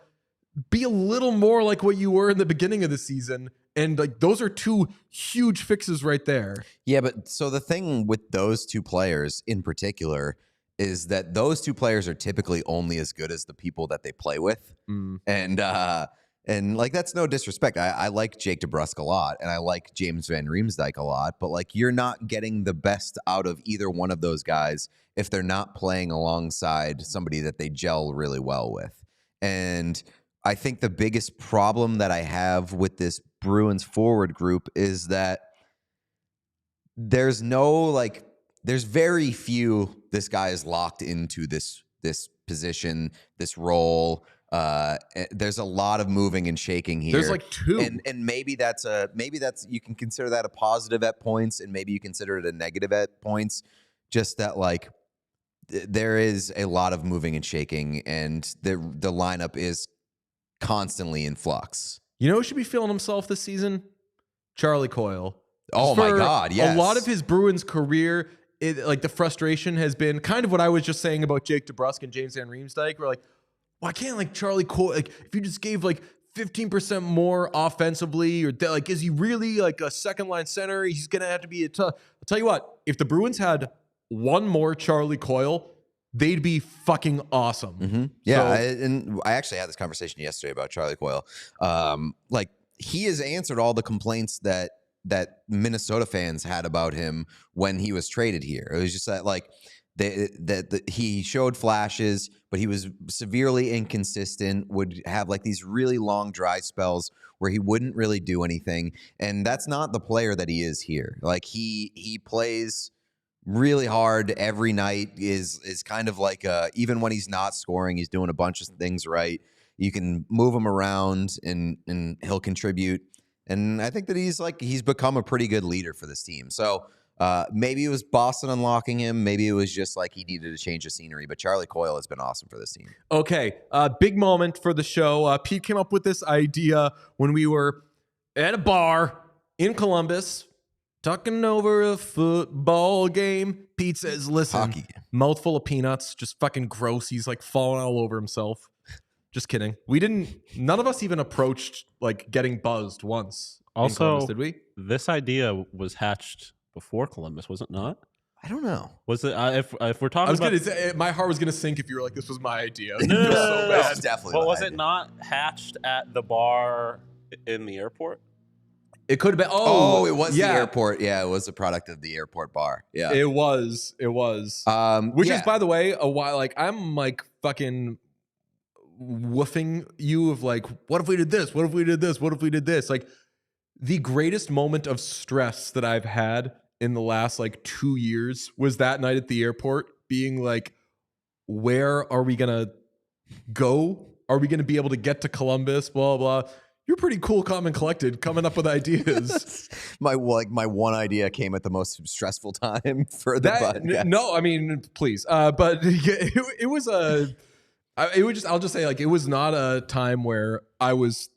be a little more like what you were in the beginning of the season. And like those are two huge fixes right there. Yeah, but so the thing with those two players in particular is that those two players are typically only as good as the people that they play with. And like, that's no disrespect. I like Jake DeBrusk a lot, and I like James Van Riemsdyk a lot, but like, you're not getting the best out of either one of those guys if they're not playing alongside somebody that they gel really well with. And I think the biggest problem that I have with this Bruins forward group is that there's very few, this guy is locked into this position, this role. There's a lot of moving and shaking here. There's like two, and maybe that's you can consider that a positive at points, and maybe you consider it a negative at points. Just that like there is a lot of moving and shaking, and the lineup is constantly in flux. You know who should be feeling himself this season? Charlie Coyle. Oh my God, yes. A lot of his Bruins career, like the frustration has been kind of what I was just saying about Jake DeBrusk and James Van Riemsdyk. We're like, why can't like Charlie Coyle, like if you just gave like 15% more offensively, or like, is he really like a second line center? He's going to have to be I'll tell you what, if the Bruins had one more Charlie Coyle, they'd be fucking awesome. Mm-hmm. Yeah. And I actually had this conversation yesterday about Charlie Coyle. Like he has answered all the complaints that Minnesota fans had about him when he was traded here. It was just that like, he showed flashes, but he was severely inconsistent, would have like these really long dry spells where he wouldn't really do anything. And that's not the player that he is here. Like he plays really hard every night, is kind of like even when he's not scoring, he's doing a bunch of things right. You can move him around and he'll contribute. And I think that he's become a pretty good leader for this team. So maybe it was Boston unlocking him. Maybe it was just like he needed to change the scenery. But Charlie Coyle has been awesome for this team. Okay, big moment for the show. Pete came up with this idea when we were at a bar in Columbus talking over a football game. Pete says, listen, mouthful of peanuts, just fucking gross. He's like falling all over himself. Just kidding. None of us even approached like getting buzzed once in Columbus, did we? This idea was hatched before Columbus, was it not? I don't know. Was it? If we're talking, I was about, gonna say my heart was gonna sink if you were like, "This was my idea." No, It was so no. bad. It's definitely. But was my it idea. not hatched at the bar in the airport? It could have been. Oh, it was yeah. the airport. Yeah, it was a product of the airport bar. Yeah, It was. Which is, by the way, a while. Like I'm like fucking woofing you of like, what if we did this? What if we did this? What if we did this? Like the greatest moment of stress that I've had in the last like 2 years was that night at the airport, being like, where are we gonna go? Are we gonna be able to get to Columbus? Blah blah. You're pretty cool, calm, and collected, coming up with ideas. my one idea came at the most stressful time for the podcast. No, I mean, please. But it was a. I'll just say, like, it was not a time where I was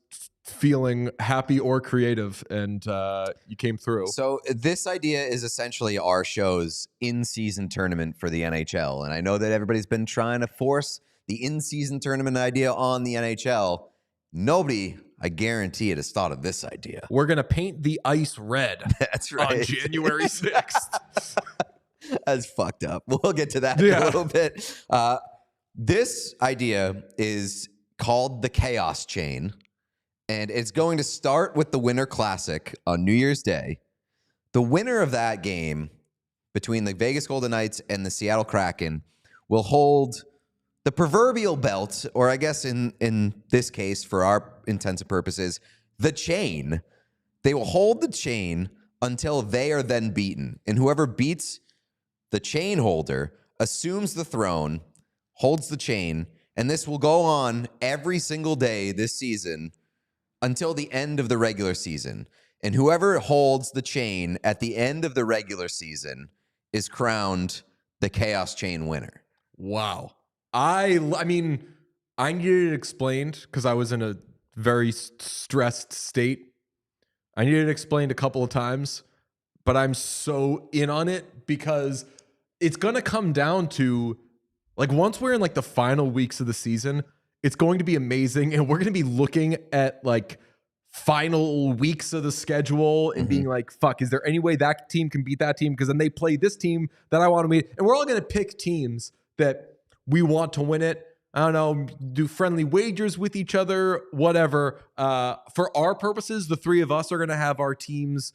feeling happy or creative, and you came through. So this idea is essentially our show's in-season tournament for the NHL, and I know that everybody's been trying to force the in-season tournament idea on the NHL. Nobody, I guarantee it, has thought of this idea. We're gonna paint the ice red. That's right. On January 6th. That's fucked up. We'll get to that in a little bit. This idea is called the Chaos Chain, and it's going to start with the Winter Classic on New Year's Day. The winner of that game between the Vegas Golden Knights and the Seattle Kraken will hold the proverbial belt, or I guess in this case, for our intents and purposes, the chain. They will hold the chain until they are then beaten. And whoever beats the chain holder assumes the throne, holds the chain, and this will go on every single day this season until the end of the regular season. And whoever holds the chain at the end of the regular season is crowned the Chaos Chain winner. Wow. I mean, I needed it explained because I was in a very stressed state. I needed it explained a couple of times, but I'm so in on it because it's going to come down to, like, once we're in like the final weeks of the season, it's going to be amazing. And we're going to be looking at like final weeks of the schedule and being like, fuck, is there any way that team can beat that team? Because then they play this team that I want to meet. And we're all going to pick teams that we want to win it. I don't know, do friendly wagers with each other, whatever. For our purposes, the three of us are going to have our teams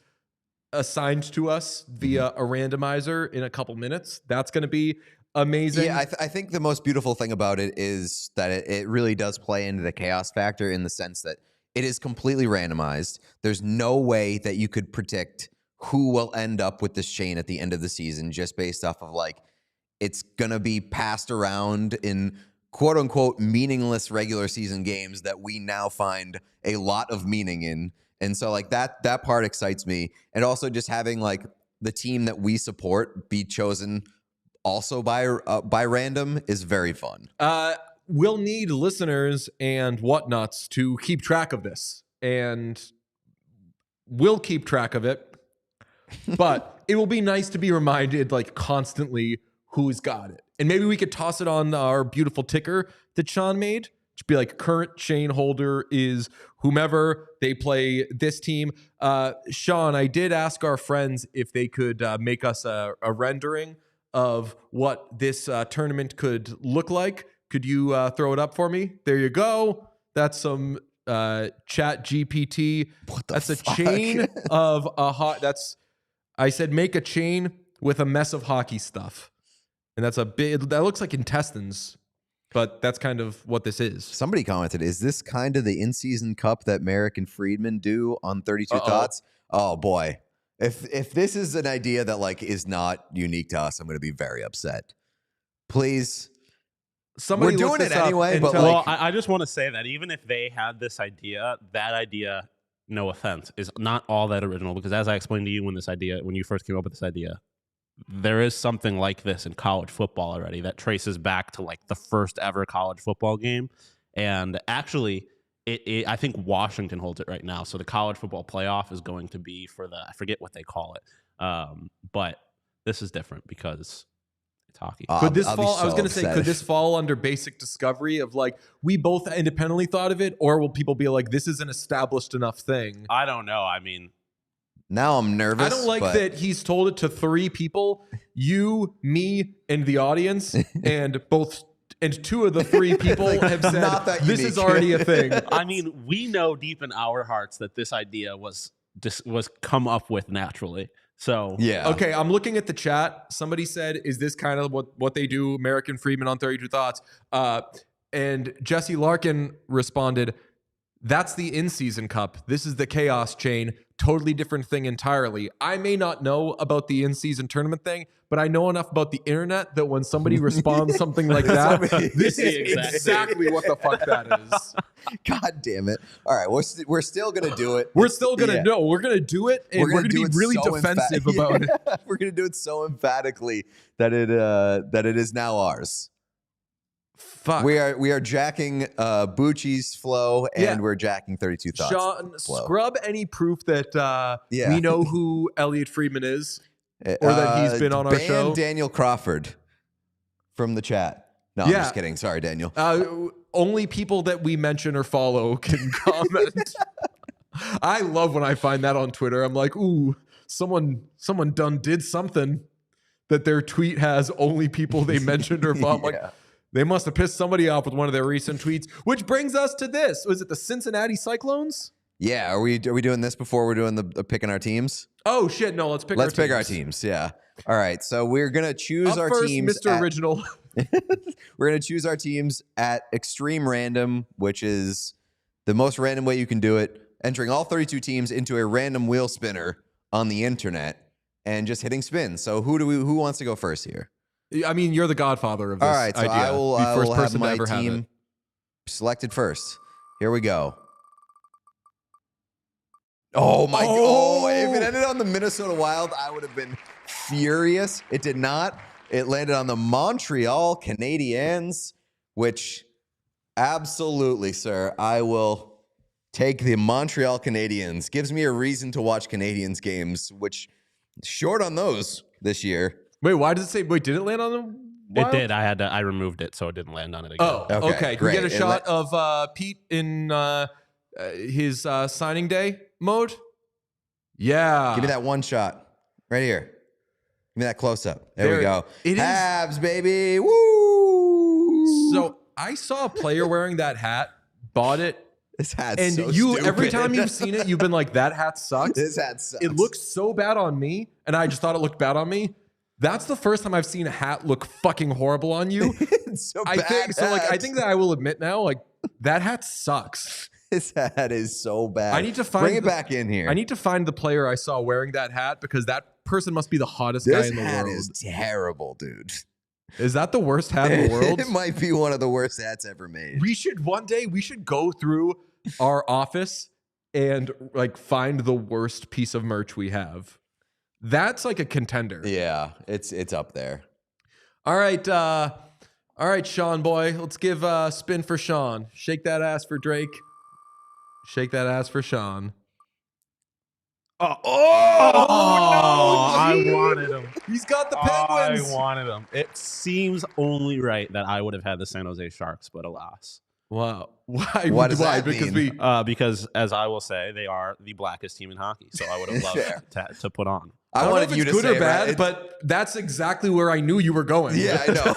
assigned to us via a randomizer in a couple minutes. That's going to be amazing. Yeah, I think the most beautiful thing about it is that it really does play into the chaos factor in the sense that it is completely randomized. There's no way that you could predict who will end up with this chain at the end of the season just based off of like, it's going to be passed around in quote unquote meaningless regular season games that we now find a lot of meaning in. And so like that part excites me. And also just having like the team that we support be chosen also by random is very fun. We'll need listeners and whatnots to keep track of this, and we'll keep track of it, but it will be nice to be reminded like constantly who's got it. And maybe we could toss it on our beautiful ticker that Sean made. Just be like, current chain holder is whomever, they play this team. Sean, I did ask our friends if they could make us a rendering of what this tournament could look like. Could you throw it up for me? There you go. That's some chat GPT. That's fuck? a chain of I said make a chain with a mess of hockey stuff. And that's that looks like intestines, but that's kind of what this is. Somebody commented, is this kind of the in-season cup that Merrick and Friedman do on 32 Thoughts? Oh boy. If this is an idea that like is not unique to us, I'm going to be very upset. Please. Somebody We're doing it anyway, but well, I just want to say that even if they had this idea, that idea, no offense, is not all that original, because as I explained to you when you first came up with this idea, there is something like this in college football already that traces back to like the first ever college football game. And actually, I think Washington holds it right now. So the college football playoff is going to be for I forget what they call it. But this is different because It's hockey. Could this I'll be fall? I was so going to say, upset. could this fall under basic discovery of like we both independently thought of it, or will people be like, this is an established enough thing? I don't know. I mean, Now I'm nervous. I don't like but that he's told it to 3 people: you, me, and the audience, and two of the 3 people have said not that this unique. is already a thing. I mean, we know deep in our hearts that this idea was come up with naturally. So Yeah. Okay, I'm looking at the chat. Somebody said, "Is this kind of what they do?" American Freeman on 32 Thoughts, and Jesse Larkin responded, "That's the in-season cup. This is the Chaos Chain. Totally different thing entirely. I may not know about the in-season tournament thing, but I know enough about the internet that when somebody responds something like that, this is exactly what the fuck that is. God damn it. All right. We're still going to do it. We're still gonna Yeah. know. We're gonna do it, and we're gonna do be it really so defensive about it. We're going to do it so emphatically that it is now ours. Fuck. We are jacking Bucci's flow, and Yeah. we're jacking 32 Thoughts. Sean, flow. scrub any proof that Yeah. we know who Elliot Friedman is, or that he's been on our ban show. Daniel Crawford from the chat. No, I'm Yeah. just kidding. Sorry, Daniel. Only people that we mention or follow can comment. I love when I find that on Twitter. I'm like, ooh, someone did something that their tweet has only people they mentioned or follow. I'm like, Yeah. they must have pissed somebody off with one of their recent tweets, which brings us to this. Was it the Cincinnati Cyclones? Yeah, are we doing this before we're doing the picking our teams? Oh shit, no, let's pick Our teams. Yeah. All right. So we're gonna choose Up our first, teams. Mr. Original. We're gonna choose our teams at extreme random, which is the most random way you can do it. Entering all 32 teams into a random wheel spinner on the internet and just hitting spins. So who wants to go first here? I mean, you're the godfather of this All right, so idea. I will, The I first will have person to my ever have it. team selected first. Here we go. Oh my! Oh, if it ended on the Minnesota Wild, I would have been furious. It did not. It landed on the Montreal Canadiens, which absolutely, sir, I will take the Montreal Canadiens. Gives me a reason to watch Canadiens games, which short on those this year. Wait, why does it say? Wait, did it land on the Wild? it did. I removed it, so it didn't land on it again. Oh, Okay, okay. Can we get a great. shot of Pete in his signing day mode? Yeah. Give me that one shot right here. Give me that close up. There There- we go. it is- Habs, baby. Woo! So I saw a player wearing that hat, bought it, this hat's and so you stupid. every time you've seen it, you've been like, that hat sucks. This hat sucks. It looks so bad on me, and I just thought it looked bad on me. That's the first time I've seen a hat look fucking horrible on you. It's so I bad. think so. Like, I hat. think that I will admit now, like, that hat sucks. This hat is so bad. I need to find bring it the- back in here. I need to find the player I saw wearing that hat because that person must be the hottest this guy in the hat world. is terrible, dude. Is that the worst hat in the world? It might be one of the worst hats ever made. We should go through our office and like find the worst piece of merch we have. That's like a contender. Yeah, it's up there. All right, Sean boy. Let's give a spin for Sean. Shake that ass for Drake. Shake that ass for Sean. Oh, no, I geez. wanted him. He's got the I Penguins. wanted him. It seems only right that I would have had the San Jose Sharks, but alas. Wow. Why? What does Why? that Because mean? Because, as I will say, they are the blackest team in hockey. So I would have loved to put on. I don't know wanted if you it's to good or say, bad, right? but that's exactly where I knew you were going. Yeah, I know.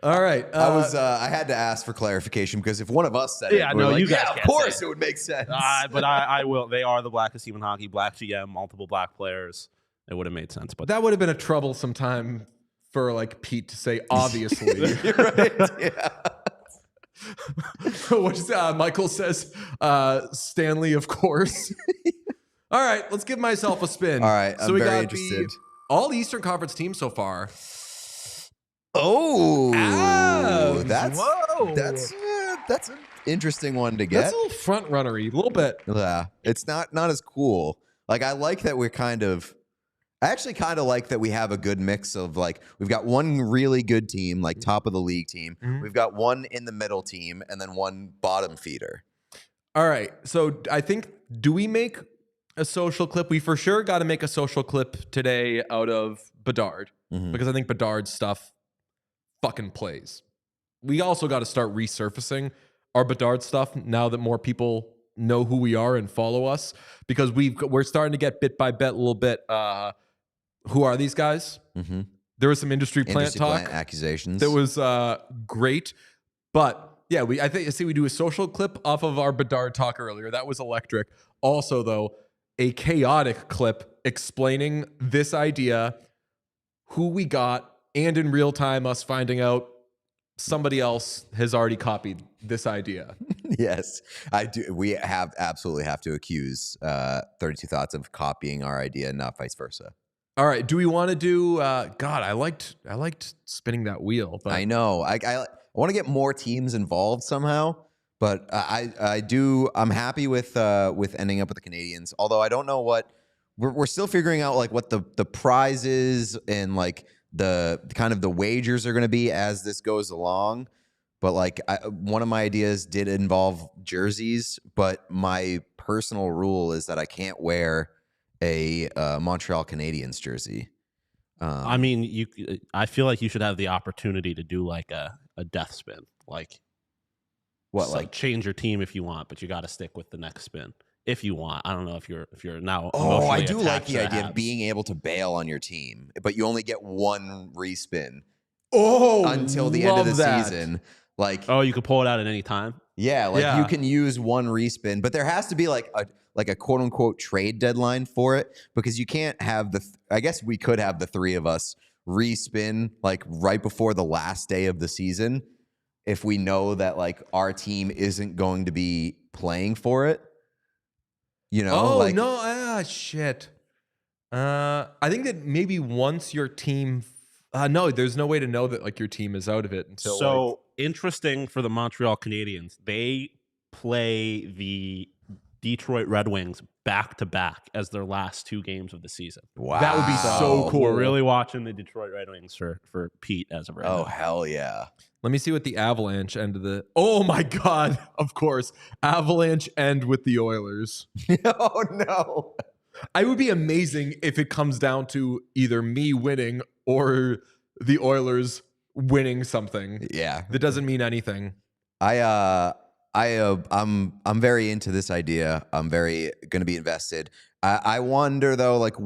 All right. I had to ask for clarification because if one of us said Yeah, it, we're no, like, you guys yeah, of can't course say it would make sense. But I will. They are the blackest team in hockey. Black GM, multiple black players. It would have made sense. But that would have been a troublesome time for like Pete to say, obviously. You're right. Yeah. What's Michael says, Stanley, of course. All right, let's give myself a spin. All right, I'm we very got interested. all Eastern Conference teams so far. Oh, Abs. that's an interesting one to get. That's a little front runnery, a little bit. Yeah, it's not as cool. Like I like that I actually kind of like that we have a good mix of like we've got one really good team, like top of the league team. Mhm. We've got one in the middle team, and then one bottom feeder. All right, so I think, do we make a social clip? We for sure got to make a social clip today out of Bedard because I think Bedard's stuff fucking plays. We also got to start resurfacing our Bedard stuff now that more people know who we are and follow us, because we're starting to get bit by bit a little bit. Who are these guys? There was some industry plant accusations that was great, but yeah, I see we do a social clip off of our Bedard talk earlier. That was electric. Also, though, a chaotic clip explaining this idea, who we got, and in real time us finding out somebody else has already copied this idea. Yes, I do. We absolutely have to accuse 32 Thoughts of copying our idea, not vice versa. All right. Do we want to do? God, I liked spinning that wheel. But I know. I want to get more teams involved somehow, but I do. I'm happy with ending up with the Canadians. Although I don't know what we're still figuring out, like what the prizes and like the kind of the wagers are going to be as this goes along. But like one of my ideas did involve jerseys, but my personal rule is that I can't wear a Montreal Canadiens jersey. I mean, I feel like you should have the opportunity to do like a death spin, like what, like change your team if you want, but you got to stick with the next spin if you want. I don't know if you're now. Oh, I do like the idea of being able to bail on your team, but you only get one respin. Oh, until the end of the season. Like, oh, you could pull it out at any time. Yeah, like you can use one respin, but there has to be like a quote unquote trade deadline for it, because you can't have I guess we could have the three of us respin like right before the last day of the season if we know that like our team isn't going to be playing for it. You know? Oh, like, no, shit. I think that maybe once your team. No, there's no way to know that like your team is out of it until. So interesting for the Montreal Canadiens. They play the Detroit Red Wings back to back as their last two games of the season. Wow, that would be so cool. We're really watching the Detroit Red Wings for Pete as of right now. Oh, hell yeah. Let me see what the Avalanche end of the. Oh my God! Of course, Avalanche end with the Oilers. Oh no. I would be amazing if it comes down to either me winning or the Oilers winning something. Yeah. That doesn't mean anything. I'm very into this idea. I'm very going to be invested. I wonder though, like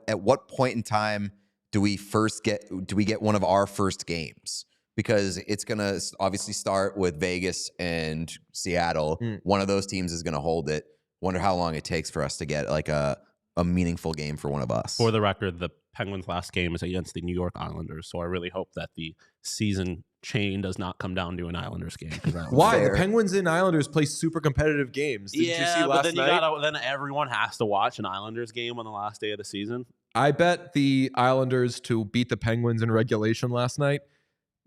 at what point in time do we get one of our first games? Because it's going to obviously start with Vegas and Seattle. One of those teams is going to hold it. Wonder how long it takes for us to get like a meaningful game for one of us. For the record, the Penguins' last game is against the New York Islanders, so I really hope that the season chain does not come down to an Islanders game. Why? The Penguins and Islanders play super competitive games. Did you see last night? Then everyone has to watch an Islanders game on the last day of the season. I bet the Islanders to beat the Penguins in regulation last night.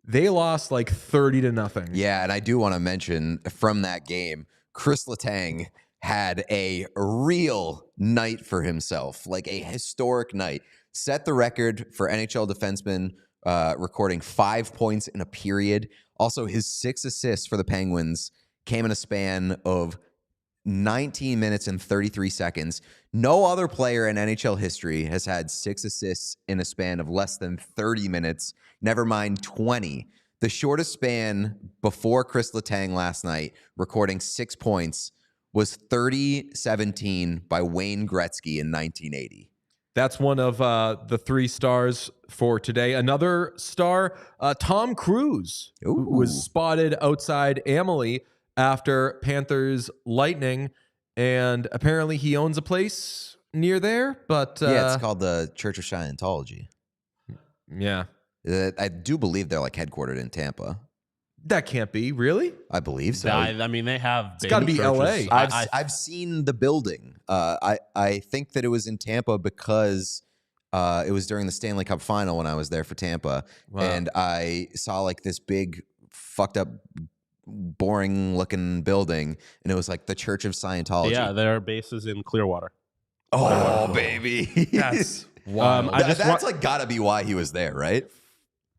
They lost like 30-0. Yeah, and I do want to mention from that game, Chris Letang had a real night for himself, like a historic night. Set the record for NHL defenseman, recording 5 points in a period. Also, his 6 assists for the Penguins came in a span of 19 minutes and 33 seconds. No other player in NHL history has had 6 assists in a span of less than 30 minutes, never mind 20. The shortest span before Chris Letang last night, recording 6 points, was 30-17 by Wayne Gretzky in 1980. That's one of the 3 stars for today. Another star, Tom Cruise, who was spotted outside Amalie after Panthers Lightning, and apparently he owns a place near there. But yeah, it's called the Church of Scientology. Yeah, I do believe they're like headquartered in Tampa. That can't be, really? I believe so. I mean, they have. It's got to be L.A. I've seen the building. I think that it was in Tampa because it was during the Stanley Cup Final when I was there for Tampa, and I saw like this big, fucked up, boring-looking building, and it was like the Church of Scientology. Yeah, their base is in Clearwater. Oh, baby, that's wild. That's like gotta be why he was there, right?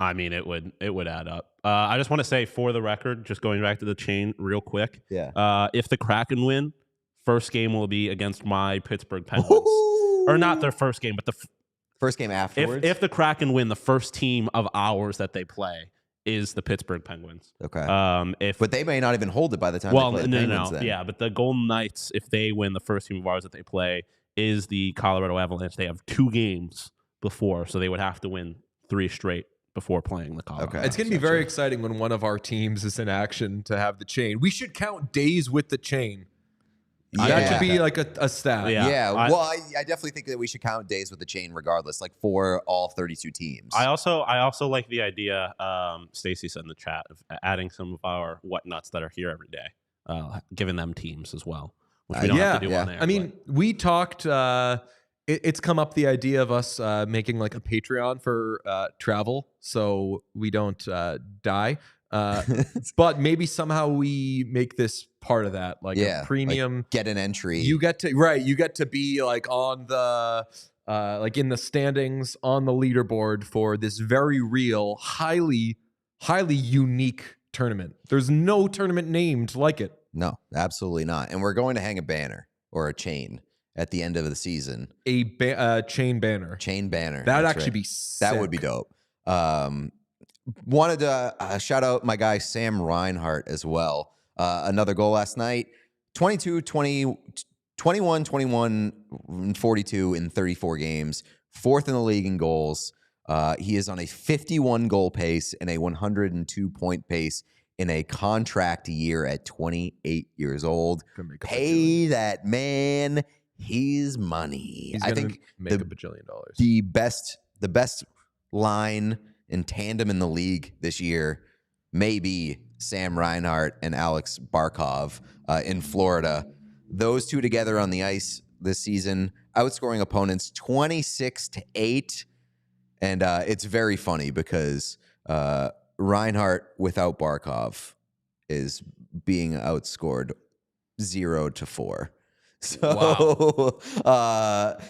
I mean, it would add up. I just want to say, for the record, just going back to the chain real quick. Yeah. If the Kraken win, first game will be against my Pittsburgh Penguins, or not their first game, but First game afterwards? If the Kraken win, the first team of ours that they play is the Pittsburgh Penguins. Okay. But they may not even hold it by the time they play the Penguins then. Yeah, but the Golden Knights, if they win, the first team of ours that they play is the Colorado Avalanche. They have 2 games before, so they would have to win 3 straight before playing the Colorado. It's going to be very exciting when one of our teams is in action to have the chain. We should count days with the chain. Yeah. That should be like a stat. Yeah. Well, I definitely think that we should count days with the chain regardless, like for all 32 teams. I also like the idea, Stacy said in the chat, of adding some of our whatnuts that are here every day, giving them teams as well, which we don't have to do on air. I mean, we talked, it's come up the idea of us making like a Patreon for travel so we don't die. But maybe somehow we make this part of that, like a premium, like get an entry. You get to be like on the like in the standings on the leaderboard for this very real, highly unique tournament. There's no tournament named like it. No, absolutely not. And we're going to hang a banner or a chain at the end of the season. A chain banner. Chain banner. That'd actually be sick. That would be dope. Wanted to shout out my guy Sam Reinhart as well. Another goal last night. 22, 20, 21, 21, 42 in 34 games. 4th in the league in goals. He is on a 51 goal pace and a 102 point pace in a contract year at 28 years old. Pay that man his money. He's I think make a bajillion dollars. The best line in tandem in the league this year may be Sam Reinhart and Alex Barkov in Florida. Those two together on the ice this season, outscoring opponents 26-8. And it's very funny because Reinhart without Barkov is being outscored 0-4. So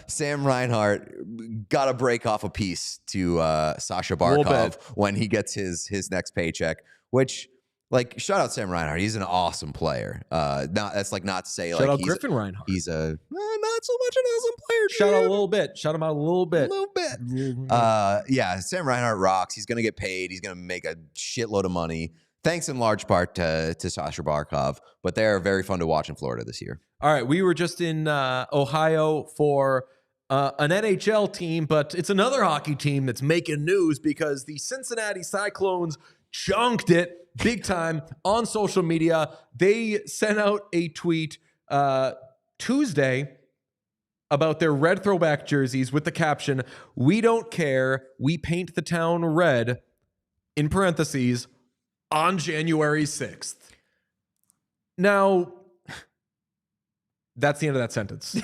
Sam Reinhart got to break off a piece to Sasha Barkov when he gets his next paycheck, which, like, shout out Sam Reinhart. He's an awesome player. That's like not to say shout like out Griffin Reinhart. He's a not so much an awesome player. Shout out a little bit. Shout him out a little bit. Yeah, Sam Reinhart rocks. He's gonna get paid. He's gonna make a shitload of money. Thanks in large part to Sasha Barkov, but they're very fun to watch in Florida this year. All right, we were just in Ohio for an NHL team, but it's another hockey team that's making news because the Cincinnati Cyclones chunked it big time on social media. They sent out a tweet Tuesday about their red throwback jerseys with the caption, "We don't care, we paint the town red," in parentheses, on January 6th. Now, that's the end of that sentence.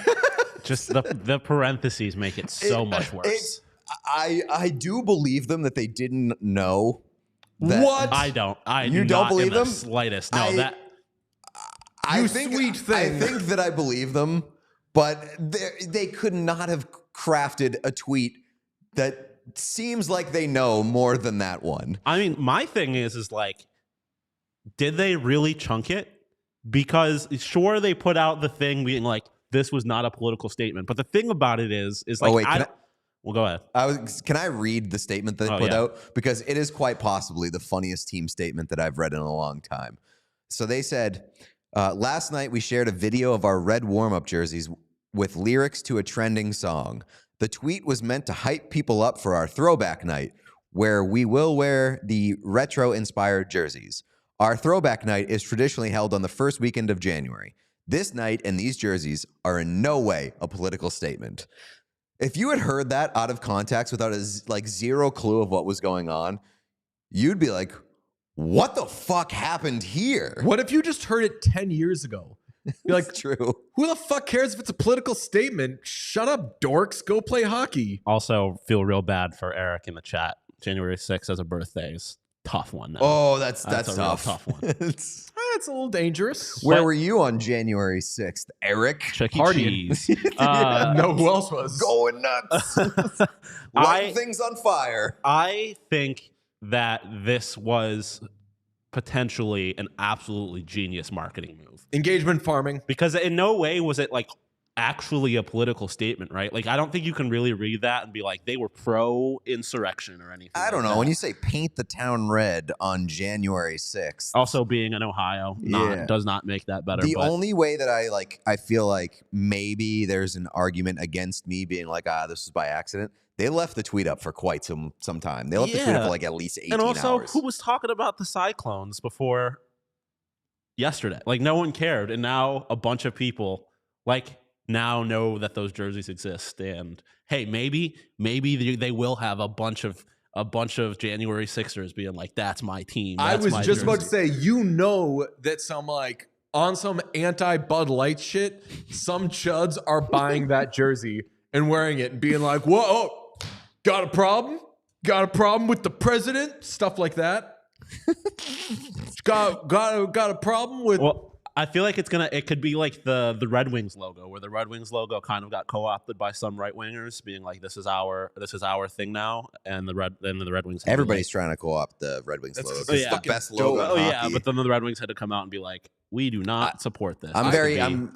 Just the parentheses make it so much worse. I do believe them that they didn't know. What? I don't. You don't believe them? The slightest. No, I think that I believe them, but they could not have crafted a tweet that seems like they know more than that one. I mean, my thing is like, did they really chunk it? Because sure, they put out the thing being like, this was not a political statement. But the thing about it is like, well, go ahead. Can I read the statement that they put out? Because it is quite possibly the funniest team statement that I've read in a long time. So they said, last night we shared a video of our red warm-up jerseys with lyrics to a trending song. The tweet was meant to hype people up for our throwback night, where we will wear the retro-inspired jerseys. Our throwback night is traditionally held on the first weekend of January. This night and these jerseys are in no way a political statement. If you had heard that out of context without zero clue of what was going on, you'd be like, what the fuck happened here? What if you just heard it 10 years ago? You're like, true. Who the fuck cares if it's a political statement? Shut up, dorks. Go play hockey. Also, feel real bad for Eric in the chat. January 6th as a birthday is a tough one. Now. Oh, that's a tough. Real tough one. It's a little dangerous. Where were you on January 6th, Eric? Chuck E. Cheese. No, who else was? Going nuts. Lighting things on fire. I think that this was potentially an absolutely genius marketing move. Engagement farming. Because in no way was it like actually a political statement, right? Like, I don't think you can really read that and be like, they were pro-insurrection or anything. I don't know. When you say paint the town red on January 6th. Also, being in Ohio does not make that better. The only way that I feel like maybe there's an argument against me being like, this was by accident. They left the tweet up for quite some time. They left the tweet up for like at least 18 hours. And also, who was talking about the Cyclones before yesterday? Like, no one cared. And now a bunch of people now know that those jerseys exist. And hey, maybe they will have a bunch of January Sixers being like, that's my team. I was just about to say, that some on some anti-Bud Light shit, some chuds are buying that jersey and wearing it and being like, whoa, got a problem? Got a problem with the president? Stuff like that. got a problem with... Well, I feel like it could be like the Red Wings logo, where the Red Wings logo kind of got co-opted by some right wingers, being like, this is our thing now, and the Red Wings. Everybody's trying to co-opt the Red Wings logo. It's the best logo. Oh yeah, but then the Red Wings had to come out and be like, we do not support this. I'm going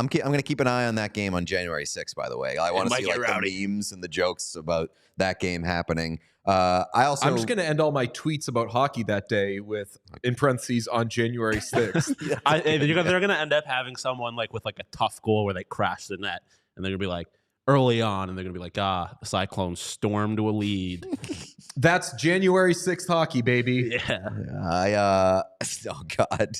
to keep an eye on that game on January 6th. By the way, I want to see the memes and the jokes about that game happening. I'm just going to end all my tweets about hockey that day with, in parentheses, on January 6th. They're going to end up having someone with a tough goal where they crash the net, and they're going to be like, early on, and they're going to be like, the Cyclones stormed to a lead. That's January 6th hockey, baby. Yeah. Oh God.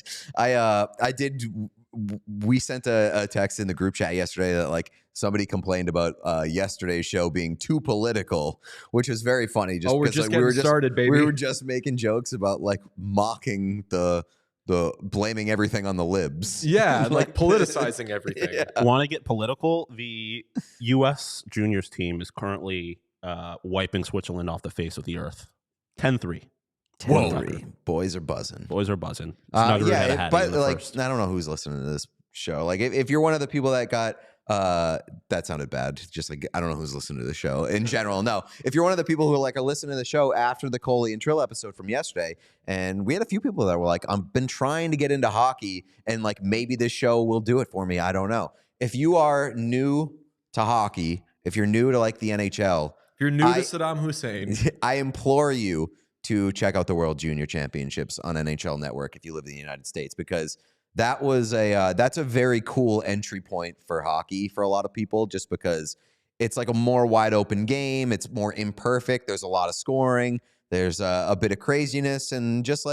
We sent a text in the group chat yesterday that somebody complained about yesterday's show being too political, which is very funny. Just we're just getting started, baby. We were just making jokes about mocking the blaming everything on the libs. Yeah, politicizing everything. Yeah. Want to get political? The U.S. juniors team is currently wiping Switzerland off the face of the earth. 10-3. 10-3. Boys are buzzing. I don't know who's listening to this show. If you're one of the people that got that sounded bad. Just I don't know who's listening to the show in general. No, if you're one of the people who are listening to the show after the Coley and Trill episode from yesterday, and we had a few people that were like, I've been trying to get into hockey, and maybe this show will do it for me. I don't know. If you are new to hockey, if you're new to the NHL, if you're new to Saddam Hussein, I implore you to check out the World Junior Championships on NHL Network if you live in the United States, because that's a very cool entry point for hockey for a lot of people, just because it's a more wide open game. It's more imperfect. There's a lot of scoring. There's a bit of craziness, and just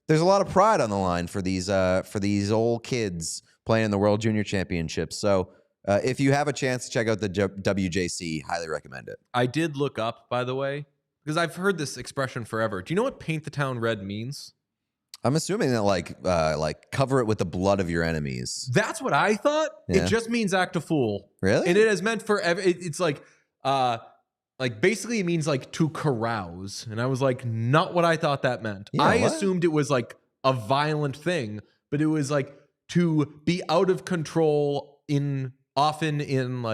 there's a lot of pride on the line for these old kids playing in the World Junior Championships. So if you have a chance to check out the WJC, highly recommend it. I did look up, by the way, because I've heard this expression forever. Do you know what paint the town red means? I'm assuming that cover it with the blood of your enemies. That's what I thought. Yeah. It just means act a fool. Really? And it is meant for it's basically it means to carouse. And I was not what I thought that meant. Yeah, I assumed it was a violent thing, but it was to be out of control often in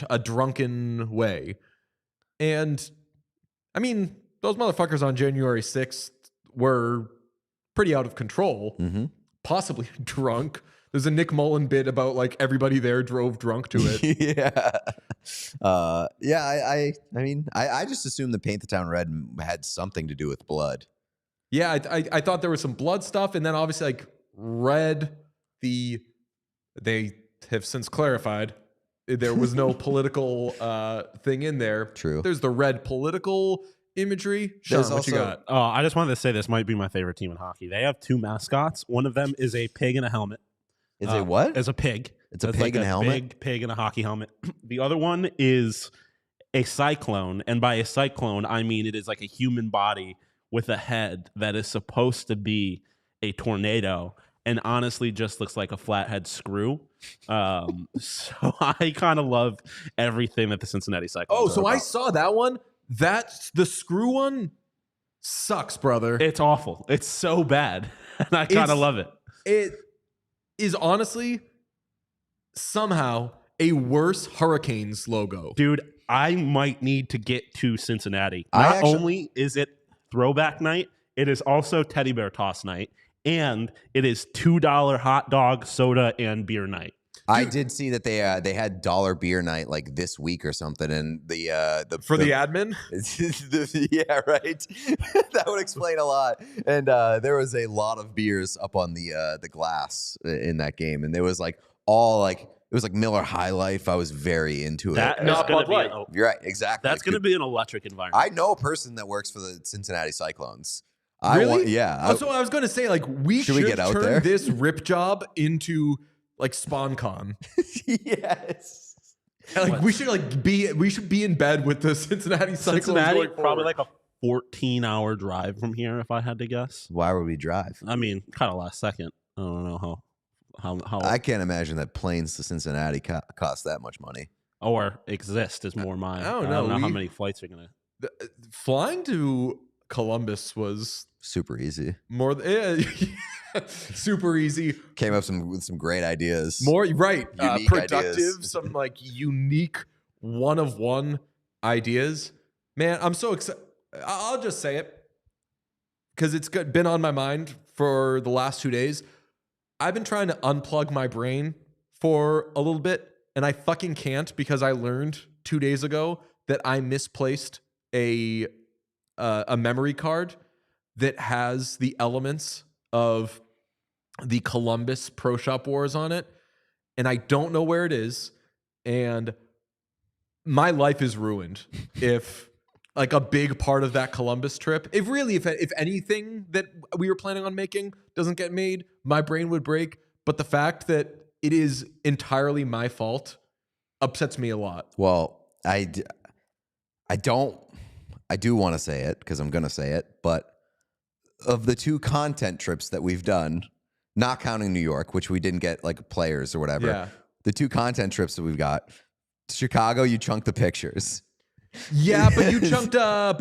a drunken way. And I mean, those motherfuckers on January 6th were pretty out of control, possibly drunk. There's a Nick Mullen bit about everybody there drove drunk to it. I just assumed the paint the town red had something to do with blood. Yeah, I thought there was some blood stuff, and then obviously red. They have since clarified there was no political thing in there. True. There's the red political imagery. Sean, what you got? Oh, I just wanted to say this might be my favorite team in hockey. They have two mascots. One of them is a pig in a helmet. Is it what? Is a pig. It's a pig in a helmet? Big pig in a hockey helmet. The other one is a cyclone. And by a cyclone, I mean it is a human body with a head that is supposed to be a tornado, and honestly just looks like a flathead screw. So I kind of love everything that the Cincinnati Cyclones so I saw that one. That's the screw one. Sucks, brother. It's awful. It's so bad. And I kind of love it. It is honestly somehow a worse Hurricanes logo. Dude, I might need to get to Cincinnati. Not only is it throwback night, it is also teddy bear toss night. And it is $2 hot dog, soda, and beer night. I did see that they had dollar beer night like this week or something, and the admin. Yeah, right. That would explain a lot. And there was a lot of beers up on the glass in that game, and there was like it was like Miller High Life. I was very into it. Not Bud Light. You're right, exactly. That's going to be an electric environment. I know a person that works for the Cincinnati Cyclones. Really? Yeah. So I was going to say, like, we should get out turn there? this rip job into like SpawnCon. Yes. Like we should be in bed with the Cincinnati Cyclones. Cincinnati, probably like a 14-hour drive from here, if I had to guess. Why would we drive? I mean, kind of last second. I don't know how I can't imagine that planes to Cincinnati cost that much money. or exist is more mine. I don't know. How many flights are gonna. Flying to Columbus was Super easy. more super easy. Came up with some great ideas. More right, Unique productive. ideas. Some like unique one of one ideas. Man, I'm so excited. I'll just say it because it's been on my mind for the last 2 days. I've been trying to unplug my brain for a little bit, and I fucking can't because I learned 2 days ago that I misplaced a memory card that has the elements of the Columbus Pro Shop Wars on it, and I don't know where it is, and my life is ruined if like a big part of that Columbus trip, if anything that we were planning on making doesn't get made, my brain would break. But the fact that it is entirely my fault upsets me a lot. Well, I do want to say it because I'm going to say it, but of the 2 content trips that we've done, not counting New York, which we didn't get like players or whatever, Yeah. the 2 content trips that we've got, Chicago, you chunked the pictures. Yeah, but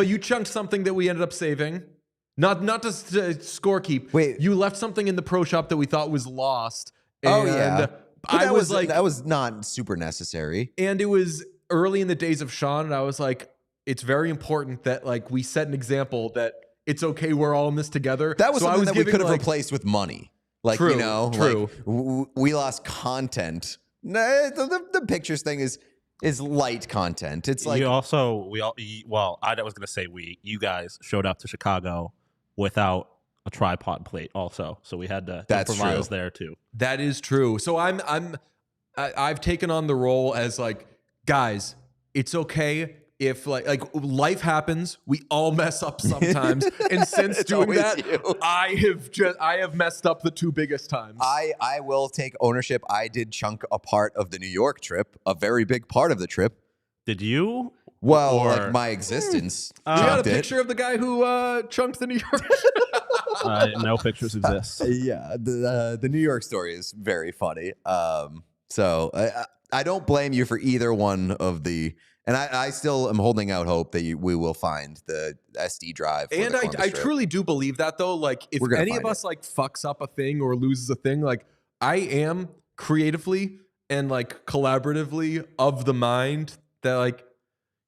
you chunked something that we ended up saving. Not to score keep. Wait. You left something in the pro shop that we thought was lost. Oh, and yeah. But I was like, that was not super necessary. and it was early in the days of Sean, and I was like, it's very important that like we set an example that it's okay, we're all in this together. That was So something that we could have like, replaced with money. Like, True, you know, true. like we lost content. Nah, the pictures thing is light content. It's like I was gonna say you guys showed up to Chicago without a tripod plate also, so we had to That's improvise true. there too. That is true. So I've taken on the role as like, guys, it's okay if like life happens. We all mess up sometimes. And since It's doing always that, you. I have messed up the 2 biggest times. I will take ownership. I did chunk a part of the New York trip, a very big part of the trip. Did you? Well, Or- like my existence. You got a chunked it. picture of the guy who chunked the New York. No pictures exist. Yeah, the New York story is very funny. So I don't blame you for either one of the, and I still am holding out hope that we will find the SD drive. For And the I Columbus trip. truly do believe that though. Like if We're gonna any of find us like fucks up a thing or loses a thing, like I am creatively and like collaboratively of the mind that like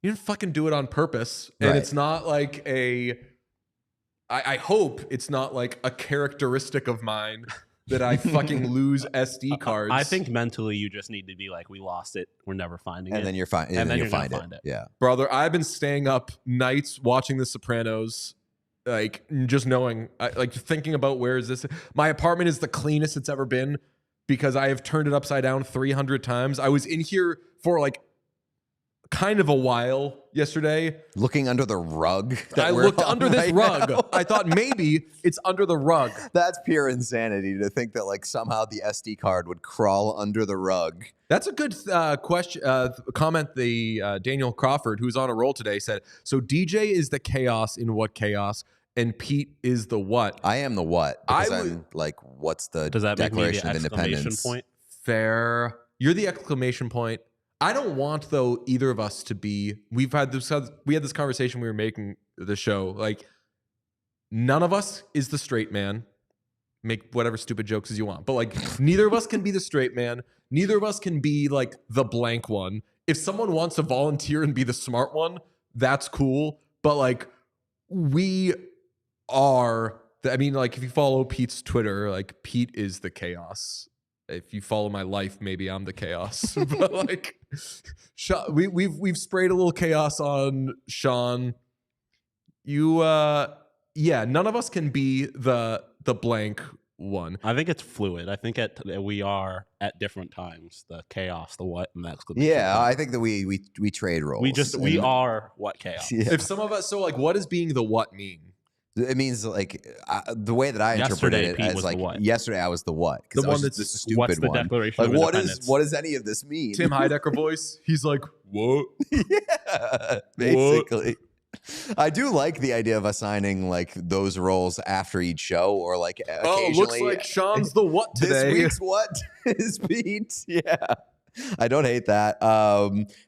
you didn't fucking do it on purpose. And Right. it's not like I hope it's not like a characteristic of mine that I fucking lose SD cards. I think mentally you just need to be like, we lost it, we're never finding it. And then you're fine. And then you're you'll gonna find find it. it. Yeah. brother, I've been staying up nights watching The Sopranos, like just knowing, like thinking about where is this. My apartment is the cleanest it's ever been because I have turned it upside down 300 times. I was in here for like kind of a while yesterday. Looking under the rug. I looked under this rug. I thought maybe it's under the rug. That's pure insanity to think that like somehow the SD card would crawl under the rug. That's a good question. Comment. The Daniel Crawford, who's on a roll today, said, "So DJ is the chaos in what chaos, and Pete is the what." I am the what? Because I would- I'm like, what's the Does that make me Declaration the of exclamation Independence? point? Fair. You're the exclamation point. I don't want though either of us to be. We had this conversation we were making the show. Like none of us is the straight man. Make whatever stupid jokes as you want, but like neither of us can be the straight man. Neither of us can be like the blank one. If someone wants to volunteer and be the smart one, that's cool. But like we are. I mean, like if you follow Pete's Twitter, like Pete is the chaos. if you follow my life, maybe I'm the chaos. But like, we've sprayed a little chaos on Sean. Yeah, none of us can be the blank one. I think it's fluid. I think we are at different times the chaos, the what, and the exclamation. Yeah, I think that we trade roles. We are what chaos. Yeah. If some of us, so like, what does being the what mean? It means like the way that I interpreted it Pete as was like the what. yesterday I was the what, The one that's the stupid What's the one. Declaration Like of what Independence? does any of this mean? Tim Heidecker voice. He's like, what? Yeah, basically. I do like the idea of assigning like those roles after each show, or like occasionally. Looks like Sean's the what today. This week's what is Pete? Yeah, I don't hate that.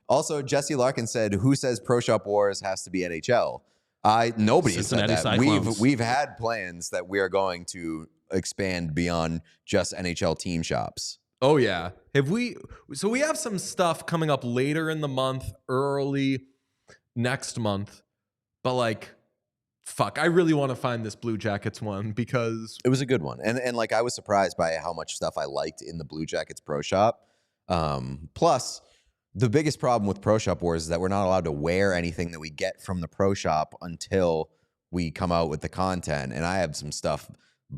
Also, Jesse Larkin said, "Who says Pro Shop Wars has to be NHL?" Nobody has said Cincinnati that. Cyclones. We've had plans that we are going to expand beyond just NHL team shops. Oh yeah. So we have some stuff coming up later in the month, early next month. But like, fuck, I really want to find this Blue Jackets one because It was a good one. And like I was surprised by how much stuff I liked in the Blue Jackets Pro Shop. Plus, the biggest problem with Pro Shop Wars is that we're not allowed to wear anything that we get from the Pro Shop until we come out with the content. And I have some stuff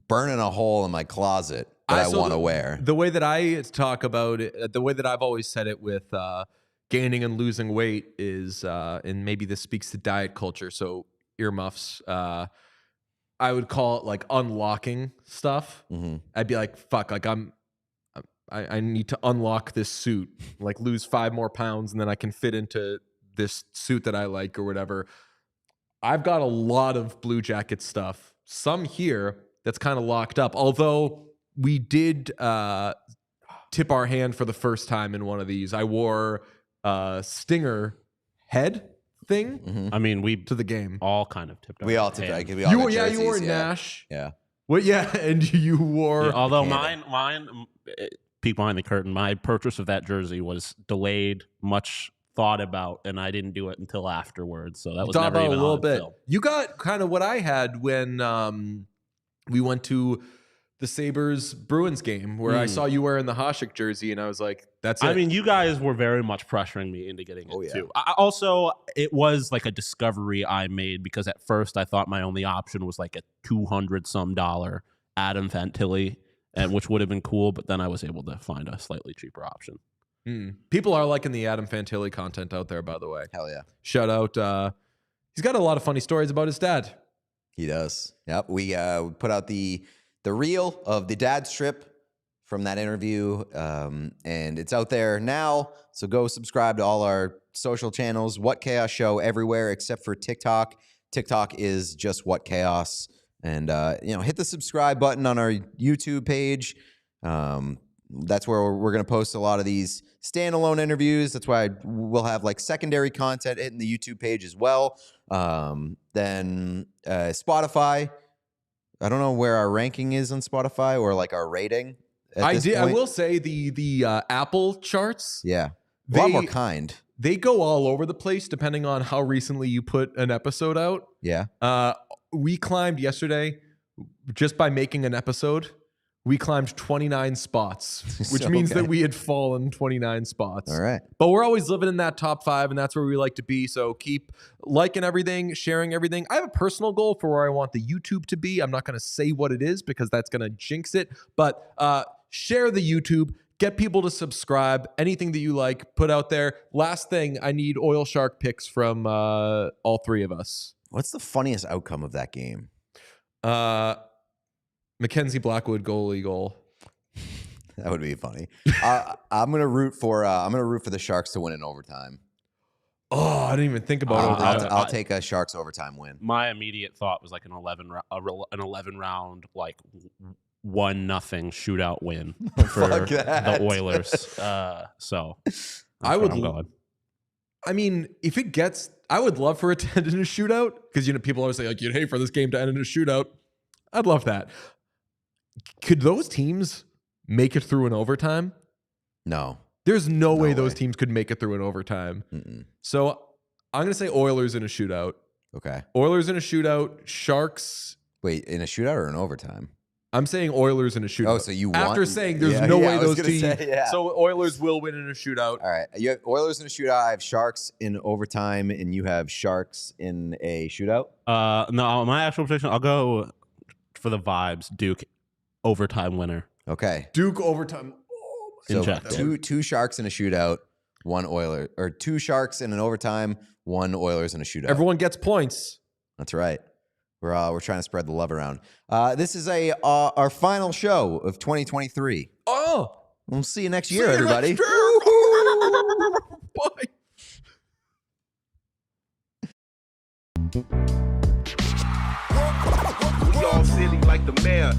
burning a hole in my closet that I want to wear. The way that I talk about it, the way that I've always said it with gaining and losing weight is, and maybe this speaks to diet culture, so earmuffs, I would call it like unlocking stuff. Mm-hmm. I'd be like, fuck, like I need to unlock this suit, like lose 5 more pounds, and then I can fit into this suit that I like or whatever. I've got a lot of Blue Jacket stuff, some here that's kind of locked up, although we did tip our hand for the first time in one of these. I wore Stinger head thing. Mm-hmm. I mean, we to the game. all kind of tipped. We all tipped. tipped. You wore Nash. Yeah. Well, yeah, and you wore. Yeah, although Canada. mine, peek behind the curtain. My purchase of that jersey was delayed, much thought about, and I didn't do it until afterwards. So that was Thought never about even a little on bit. film. You got kind of what I had when we went to the Sabres Bruins game, where I saw you wearing the Hasek jersey, and I was like, "That's it." I mean, you guys were very much pressuring me into getting it Oh, yeah. too. Also, it was like a discovery I made because at first I thought my only option was like a $200-some Adam Fantilli, and which would have been cool, but then I was able to find a slightly cheaper option. People are liking the Adam Fantilli content out there, by the way. Hell yeah. Shout out. He's got a lot of funny stories about his dad. He does. Yep. We put out the reel of the dad strip from that interview, and it's out there now. So go subscribe to all our social channels. What Chaos Show everywhere except for TikTok. TikTok is just What Chaos, and hit the subscribe button on our YouTube page. That's where we're going to post a lot of these standalone interviews. That's why we'll have like secondary content hitting the YouTube page as well. Then Spotify. I don't know where our ranking is on Spotify or like our rating. I will say the Apple charts. Yeah, a lot more kind. They go all over the place depending on how recently you put an episode out. Yeah. We climbed yesterday just by making an episode. We climbed 29 spots, which means that we had fallen 29 spots. All right. But we're always living in that top 5, and that's where we like to be. So keep liking everything, sharing everything. I have a personal goal for where I want the YouTube to be. I'm not going to say what it is because that's going to jinx it. But share the YouTube. Get people to subscribe. Anything that you like, put out there. Last thing, I need OilShark picks from all 3 of us. What's the funniest outcome of that game? Mackenzie Blackwood goal. That would be funny. I'm gonna root for the Sharks to win in overtime. Oh, I didn't even think about it. I'll take a Sharks overtime win. My immediate thought was like an 11 round like 1-0 shootout win for the Oilers. So I would. I mean, if it gets, I would love for it to end in a shootout because people always say like you'd hate for this game to end in a shootout. I'd love that. Could those teams make it through an overtime? No. There's no way those teams could make it through an overtime. Mm-mm. So I'm going to say Oilers in a shootout. Okay. Oilers in a shootout. Sharks. Wait, in a shootout or an overtime? I'm saying Oilers in a shootout. Oh, so you want after saying there's no way I was those gonna teams. say, yeah. So Oilers will win in a shootout. All right, you have Oilers in a shootout. I have Sharks in overtime, and you have Sharks in a shootout. No, my actual prediction, I'll go for the vibes. Duke overtime winner. Okay, Duke overtime. Oh my so Injected. two Sharks in a shootout, one Oiler, or two Sharks in an overtime, one Oilers in a shootout. Everyone gets points. That's right. We're trying to spread the love around. This is our final show of 2023. Oh, We'll see you next year, everybody. Bye. We all silly like the mayor.